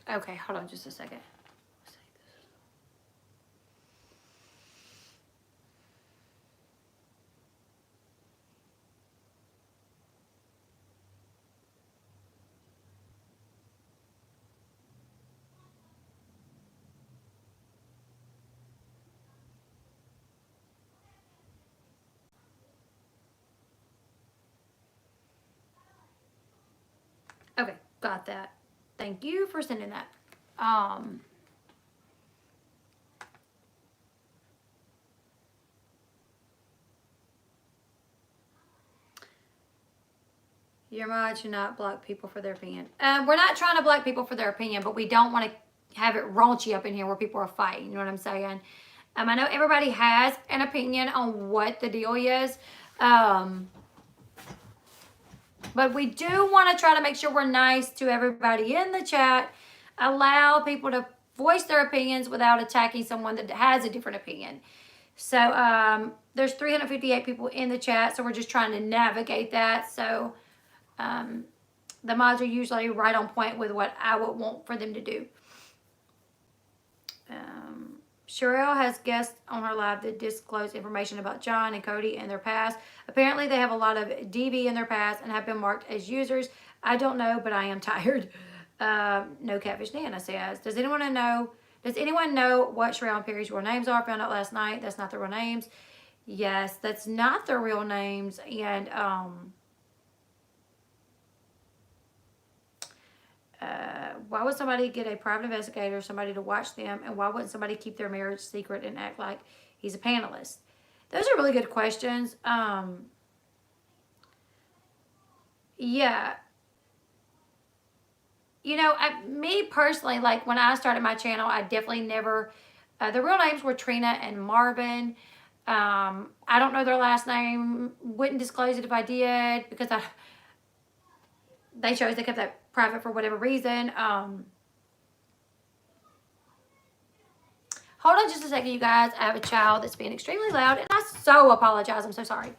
Okay, hold on just a second. Okay, got that. Thank you for sending that. Your mod should not block people for their opinion. We're not trying to block people for their opinion, but we don't want to have it raunchy up in here where people are fighting. You know what I'm saying? I know everybody has an opinion on what the deal is. But we do want to try to make sure we're nice to everybody in the chat. Allow people to voice their opinions without attacking someone that has a different opinion. So there's 358 people in the chat, so we're just trying to navigate that. So the mods are usually right on point with what I would want for them to do. Sharell has guests on her live that disclose information about John and Cody and their past. Apparently, they have a lot of DV in their past and have been marked as users. I don't know, but I am tired. No Catfish Nana says, does anyone know what Sharell and Perry's real names are? Found out last night. That's not their real names. Yes, that's not their real names. And why would somebody get a private investigator, somebody to watch them, and why wouldn't somebody keep their marriage secret and act like he's a panelist? Those are really good questions. Yeah. You know, me personally, like when I started my channel, I definitely never, the real names were Trina and Marvin. I don't know their last name, wouldn't disclose it if I did, because they kept that private for whatever reason. Hold on just a second, you guys. I have a child that's being extremely loud, and I so apologize. I'm so sorry.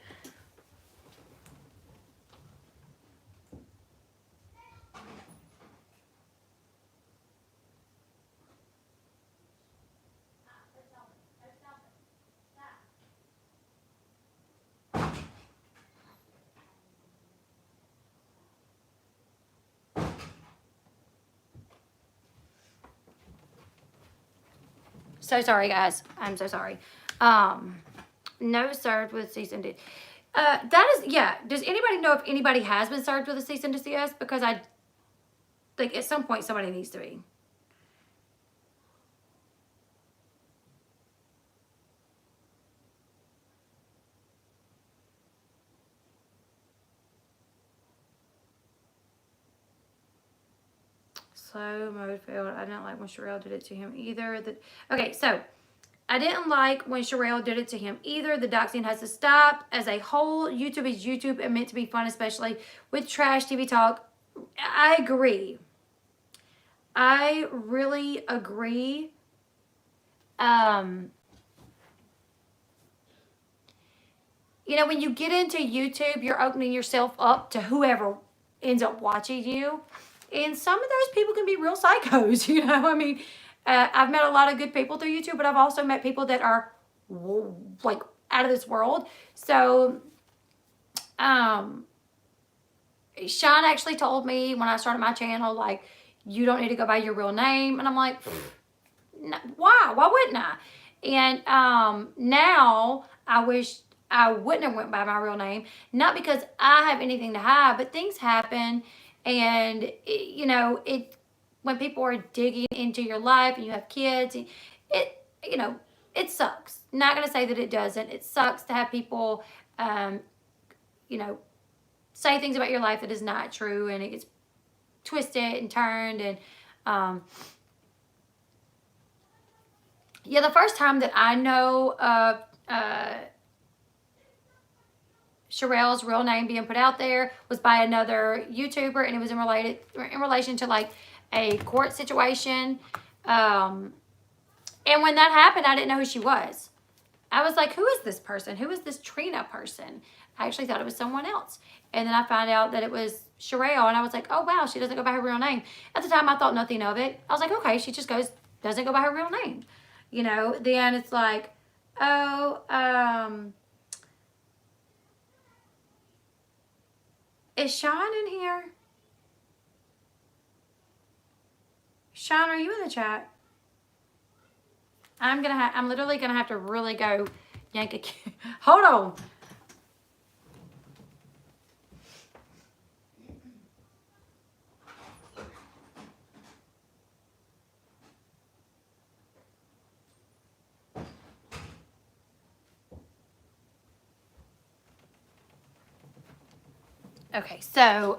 So sorry, guys. I'm so sorry. No served with cease and desist. That is, yeah. Does anybody know if anybody has been served with a cease and desist? Because I think at some point somebody needs to be. slow mode failed. I didn't like when Sharell did it to him either. Okay, so I didn't like when Sharell did it to him either. The doxing has to stop. As a whole, YouTube is YouTube and meant to be fun, especially with trash TV talk. I agree. I really agree. You know, when you get into YouTube, you're opening yourself up to whoever ends up watching you. And some of those people can be real psychos, you know. I mean, I've met a lot of good people through YouTube, but I've also met people that are like out of this world. So, Sean actually told me when I started my channel, like, you don't need to go by your real name. And I'm like, why? Why wouldn't I? And now I wish I wouldn't have went by my real name. Not because I have anything to hide, but things happen. And, you know, when people are digging into your life and you have kids, you know, it sucks. Not going to say that it doesn't. It sucks to have people, you know, say things about your life that is not true, and it gets twisted and turned. And yeah, the first time that I know of Sharell's real name being put out there was by another YouTuber, and it was in relation to like a court situation. And when that happened, I didn't know who she was. I was like, who is this person? Who is this Trina person? I actually thought it was someone else. And then I found out that it was Sharell, and I was like, oh wow, she doesn't go by her real name. At the time, I thought nothing of it. I was like, okay, she just doesn't go by her real name. You know, then it's like, oh, is Sean in here? Sean, are you in the chat? I'm literally gonna have to really go yank a key. Hold on. Okay, so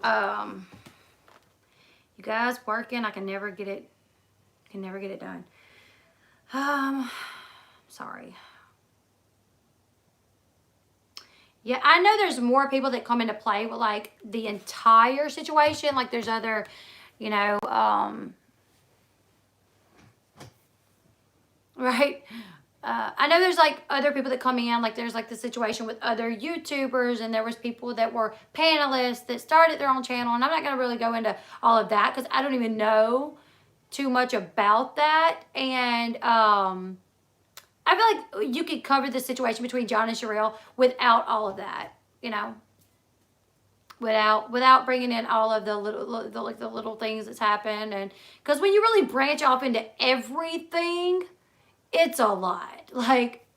you guys working, I can never get it done. Sorry. Yeah, I know there's more people that come into play with like the entire situation. Like there's other, you know, right? I know there's like other people that come in, like there's like the situation with other YouTubers, and there was people that were panelists that started their own channel, and I'm not going to really go into all of that because I don't even know too much about that. And I feel like you could cover the situation between John and Sharell without all of that, you know, without bringing in all of the little things that's happened. And because when you really branch off into everything, it's a lot. Like,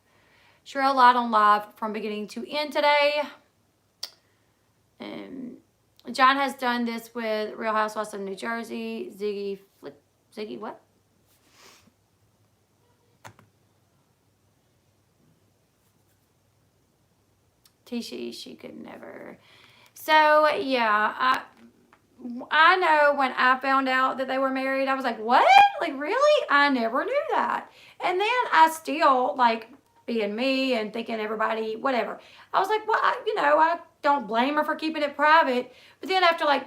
Sharell lied on live from beginning to end today. And John has done this with Real Housewives of New Jersey. Ziggy what? Tishy, she could never. So, yeah, I know when I found out that they were married, I was like, what? Like, really? I never knew that. And then I still, like, being me and thinking everybody, whatever. I was like, well, I don't blame her for keeping it private. But then after, like,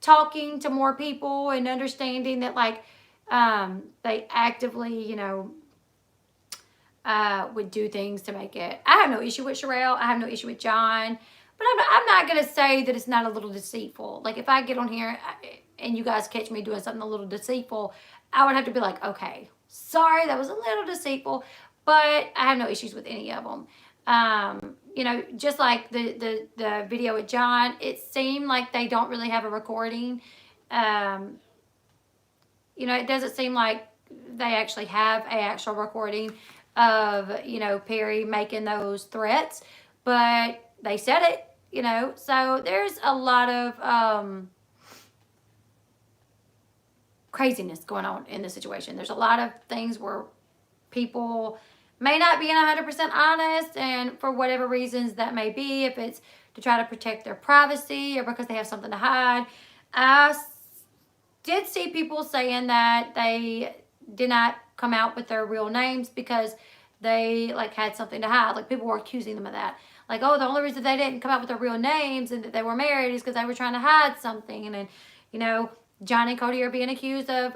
talking to more people and understanding that, like, they actively, you know, would do things to make it. I have no issue with Sharell. I have no issue with John. But I'm not going to say that it's not a little deceitful. Like, if I get on here and you guys catch me doing something a little deceitful, I would have to be like, okay, sorry, that was a little deceitful. But I have no issues with any of them. You know, just like the video with John, it seemed like they don't really have a recording. You know, it doesn't seem like they actually have an actual recording of, you know, Perry making those threats. But they said it, you know. So there's a lot of craziness going on in the situation. There's a lot of things where people may not be 100% honest, and for whatever reasons that may be, if it's to try to protect their privacy or because they have something to hide. I did see people saying that they did not come out with their real names because they like had something to hide. Like people were accusing them of that. Like, oh, the only reason they didn't come out with their real names and that they were married is because they were trying to hide something. And then, you know, John and Cody are being accused of,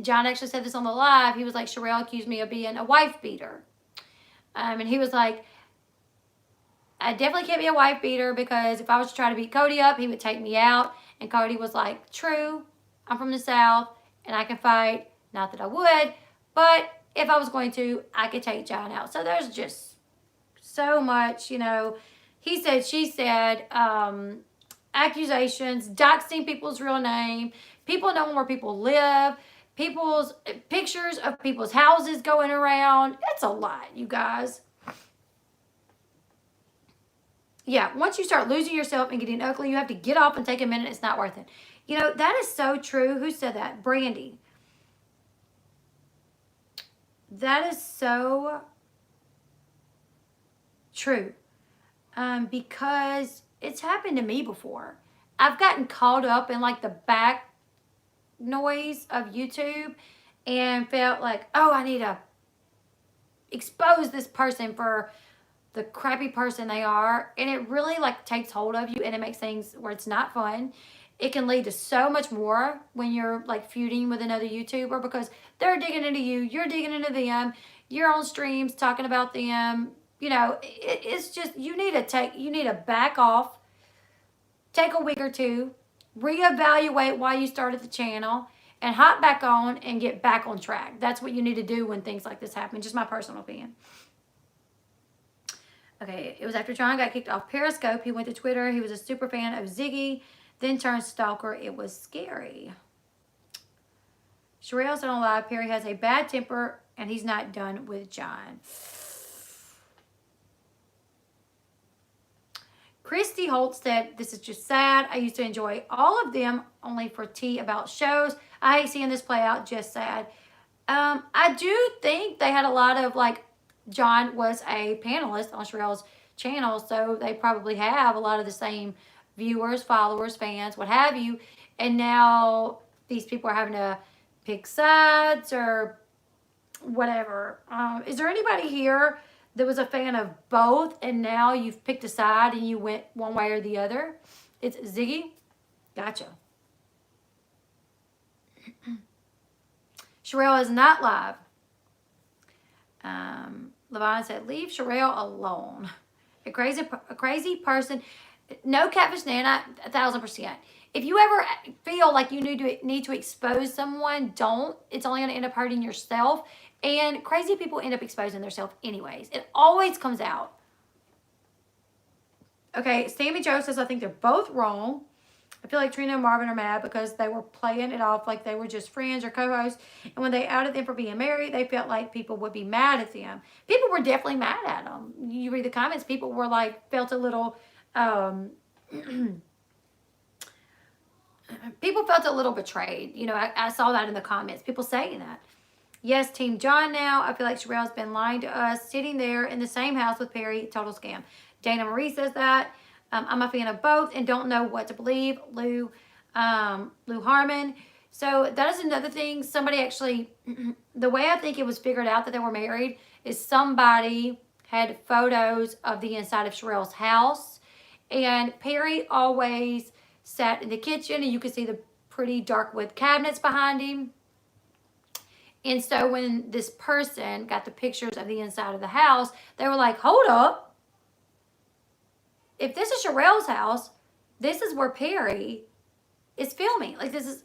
John actually said this on the live. He was like, Sharell accused me of being a wife beater. And he was like, I definitely can't be a wife beater because if I was to try to beat Cody up, he would take me out. And Cody was like, true, I'm from the South and I can fight. Not that I would, but if I was going to, I could take John out. So there's just so much, you know, he said, she said, accusations, doxing people's real name, people knowing where people live, people's pictures of people's houses going around. It's a lot, you guys. Yeah, once you start losing yourself and getting ugly, you have to get off and take a minute. It's not worth it. You know, that is so true. Who said that? Brandy. That is so true. Because it's happened to me before. I've gotten caught up in like the back noise of YouTube and felt like, oh, I need to expose this person for the crappy person they are. And it really like takes hold of you and it makes things where it's not fun. It can lead to so much more when you're like feuding with another YouTuber because they're digging into you, you're digging into them, you're on streams talking about them. You know, it's just, you need to back off, take a week or two, reevaluate why you started the channel, and hop back on and get back on track. That's what you need to do when things like this happen. Just my personal opinion. Okay, it was after John got kicked off Periscope. He went to Twitter. He was a super fan of Ziggy, then turned stalker. It was scary. Sharell said on live, Perry has a bad temper and he's not done with John. Christy Holt said, this is just sad. I used to enjoy all of them, only for tea about shows. I hate seeing this play out, just sad. I do think they had a lot of, like, John was a panelist on Sharell's channel, so they probably have a lot of the same viewers, followers, fans, what have you. And now these people are having to pick sides or whatever. Is there anybody here that was a fan of both and now you've picked a side and you went one way or the other? It's Ziggy. Gotcha. Sharell is not live. Levon said, leave Sharell alone. A crazy person. No, Catfish Nana, 1,000%. If you ever feel like you need to expose someone, don't. It's only going to end up hurting yourself. And crazy people end up exposing themselves anyways. It always comes out. Okay, Sammy Joe says, I think they're both wrong. I feel like Trina and Marvin are mad because they were playing it off like they were just friends or co-hosts. And when they outed them for being married, they felt like people would be mad at them. People were definitely mad at them. You read the comments, people were like, felt a little, people felt a little betrayed. You know, I saw that in the comments. People saying that. Yes, Team John now. I feel like Sharell's been lying to us, sitting there in the same house with Perry. Total scam. Dana Marie says that. I'm a fan of both and don't know what to believe. Lou Harmon. So that is another thing. Somebody actually, the way I think it was figured out that they were married is somebody had photos of the inside of Sharell's house. And Perry always sat in the kitchen and you could see the pretty dark wood cabinets behind him. And so when this person got the pictures of the inside of the house, they were like, hold up. If this is Sharell's house, this is where Perry is filming. Like this is,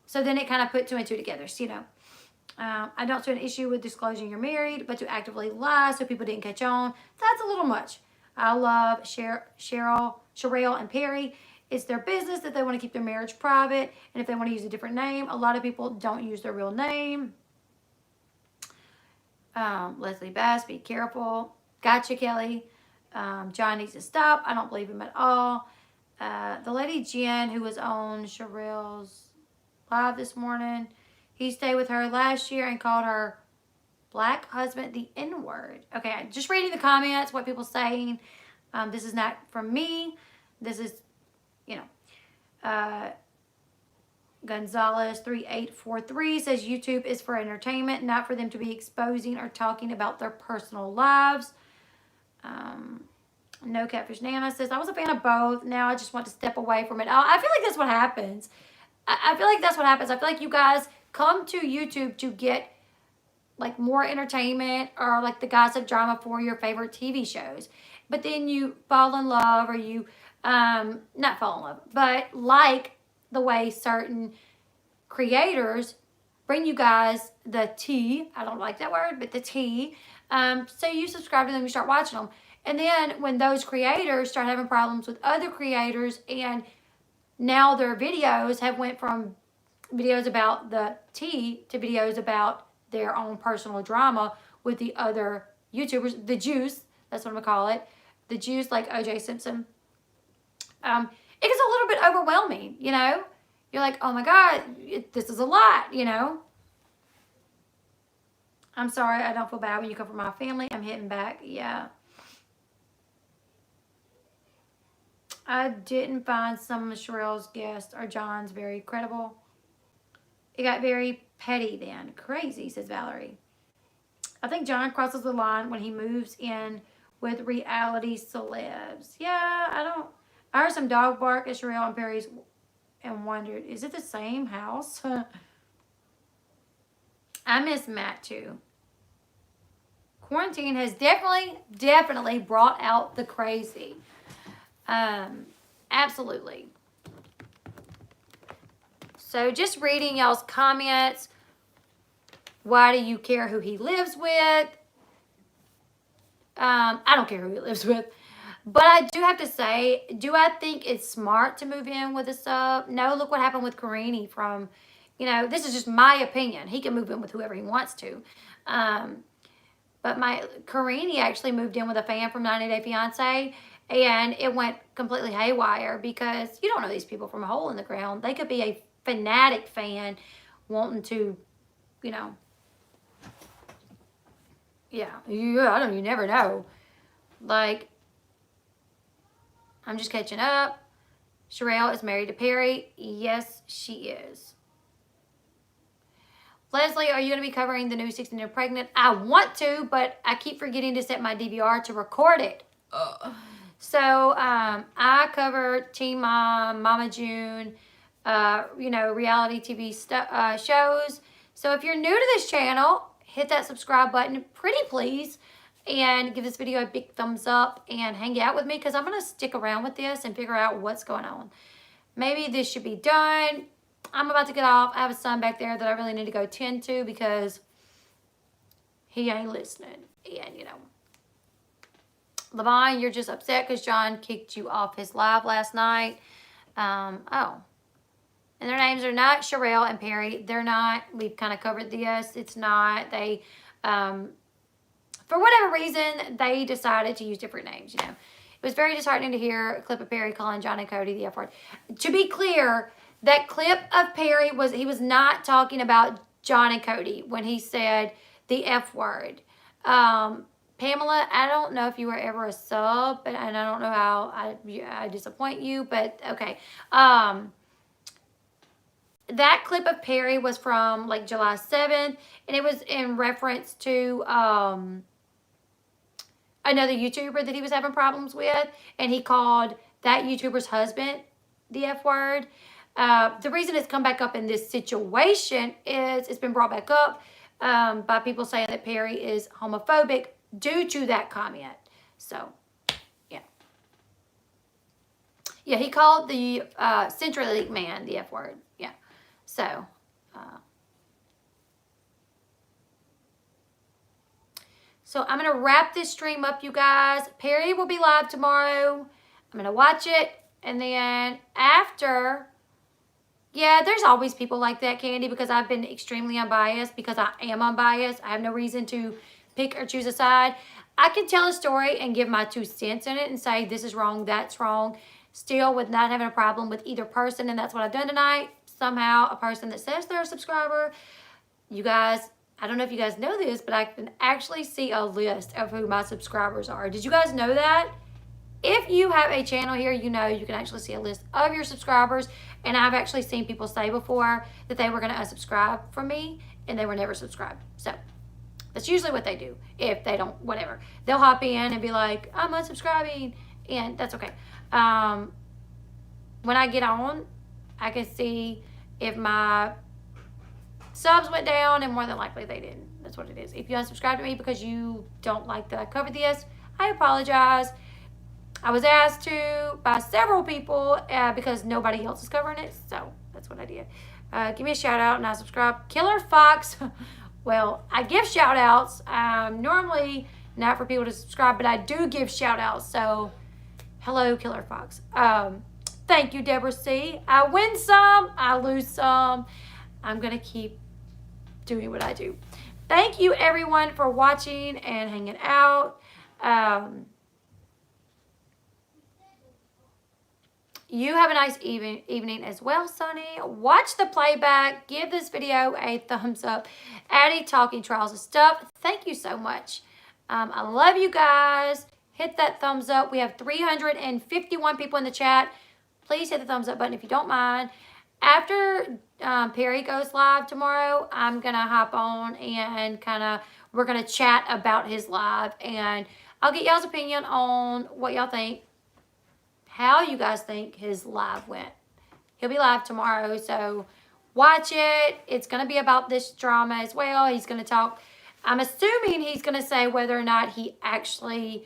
so then it kind of put two and two together. So, you know, I don't see an issue with disclosing you're married, but to actively lie so people didn't catch on, that's a little much. I love Sharell and Perry. It's their business that they want to keep their marriage private. And if they want to use a different name, a lot of people don't use their real name. Leslie Bass, be careful. Gotcha, Kelly. John needs to stop. I don't believe him at all. The lady Jen, who was on Sharell's live this morning, he stayed with her last year and called her black husband the N-word. Okay, just reading the comments, what people saying. This is not from me. This is, you know. Gonzalez 3843 says YouTube is for entertainment, not for them to be exposing or talking about their personal lives. No Catfish Nana says, I was a fan of both. Now I just want to step away from it. I feel like that's what happens. I feel like that's what happens. I feel like you guys come to YouTube to get like more entertainment or like the gossip drama for your favorite TV shows. But then you fall in love, or you, not fall in love, but like the way certain creators bring you guys the tea. I don't like that word, but the tea. So you subscribe to them, you start watching them. And then when those creators start having problems with other creators, and now their videos have went from videos about the tea to videos about their own personal drama with the other YouTubers, the juice, that's what I'm gonna call it, the juice, like OJ Simpson. It gets a little bit overwhelming, you know? You're like, oh my God, this is a lot, you know? I'm sorry, I don't feel bad when you come from my family. I'm hitting back, yeah. I didn't find some of Sharell's guests or John's very credible. It got very petty then. Crazy, says Valerie. I think John crosses the line when he moves in with reality celebs. Yeah, I heard some dog bark at Sharell and Perry's and wondered, is it the same house? I miss Matt too. Quarantine has definitely brought out the crazy. Absolutely. So just reading y'all's comments. Why do you care who he lives with? I don't care who he lives with. But I do have to say, do I think it's smart to move in with a sub? No, look what happened with Karini from, you know, this is just my opinion. He can move in with whoever he wants to. But Karini actually moved in with a fan from 90 Day Fiancé, and it went completely haywire because you don't know these people from a hole in the ground. They could be a fanatic fan wanting to, you know, you never know. Like, I'm just catching up. Sharell is married to Perry. Yes, she is. Leslie, are you going to be covering the new 16 and Pregnant? I want to, but I keep forgetting to set my DVR to record it. So I cover Teen Mom, Mama June, you know, reality TV shows. So if you're new to this channel, hit that subscribe button, pretty please, and give this video a big thumbs up and hang out with me because I'm going to stick around with this and figure out what's going on. Maybe this should be done. I'm about to get off. I have a son back there that I really need to go tend to because he ain't listening. And, you know, Levine, you're just upset because John kicked you off his live last night. Oh. And their names are not Sharell and Perry. They're not. We've kind of covered this. It's not. They, for whatever reason, they decided to use different names, you know. It was very disheartening to hear a clip of Perry calling John and Cody the F word. To be clear, that clip of Perry he was not talking about John and Cody when he said the F word. Pamela, I don't know if you were ever a sub, and I don't know how I disappoint you, but okay. That clip of Perry was from like July 7th, and it was in reference to another YouTuber that he was having problems with, and he called that YouTuber's husband the F word. The reason it's come back up in this situation is it's been brought back up by people saying that Perry is homophobic due to that comment. So, yeah. Yeah, he called the Central Elite man the F word. Yeah. So, I'm going to wrap this stream up, you guys. Perry will be live tomorrow. I'm going to watch it. And then after, yeah, there's always people like that, Candy, because I've been extremely unbiased, because I am unbiased. I have no reason to pick or choose a side. I can tell a story and give my 2 cents in it and say this is wrong, that's wrong, still with not having a problem with either person, and that's what I've done tonight. Somehow, a person that says they're a subscriber, you guys, I don't know if you guys know this, but I can actually see a list of who my subscribers are. Did you guys know that? If you have a channel here, you know you can actually see a list of your subscribers. And I've actually seen people say before that they were going to unsubscribe from me and they were never subscribed. So that's usually what they do. If they don't, whatever. They'll hop in and be like, I'm unsubscribing. And that's okay. When I get on, I can see if my subs went down, and more than likely they didn't. That's what it is. If you unsubscribe to me because you don't like that I covered this, I apologize. I was asked to by several people because nobody else is covering it, so that's what I did. Give me a shout out and I subscribe. Killer Fox. Well, I give shout outs. Normally not for people to subscribe, but I do give shout outs. So hello, Killer Fox. Thank you, Deborah C. I win some, I lose some. I'm going to keep doing what I do. Thank you, everyone, for watching and hanging out. You have a nice evening as well, Sonny. Watch the playback. Give this video a thumbs up. Addie talking trials and stuff. Thank you so much. I love you guys. Hit that thumbs up. We have 351 people in the chat. Please hit the thumbs up button if you don't mind. After Perry goes live tomorrow, I'm going to hop on and we're going to chat about his live. And I'll get y'all's opinion on what y'all think. How you guys think his live went. He'll be live tomorrow, so watch it. It's going to be about this drama as well. He's going to talk. I'm assuming he's going to say whether or not he actually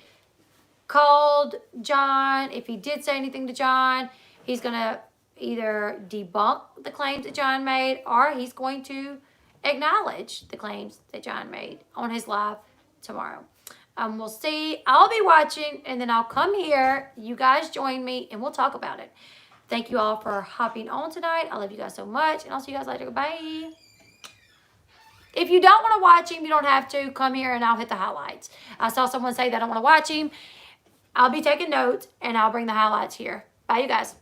called John. If he did say anything to John, he's going to either debunk the claims that John made, or he's going to acknowledge the claims that John made on his live tomorrow. We'll see. I'll be watching, and then I'll come here. You guys join me, and we'll talk about it. Thank you all for hopping on tonight. I love you guys so much, and I'll see you guys later. Bye. If you don't want to watch him, you don't have to. Come here, and I'll hit the highlights. I saw someone say they don't want to watch him. I'll be taking notes, and I'll bring the highlights here. Bye, you guys.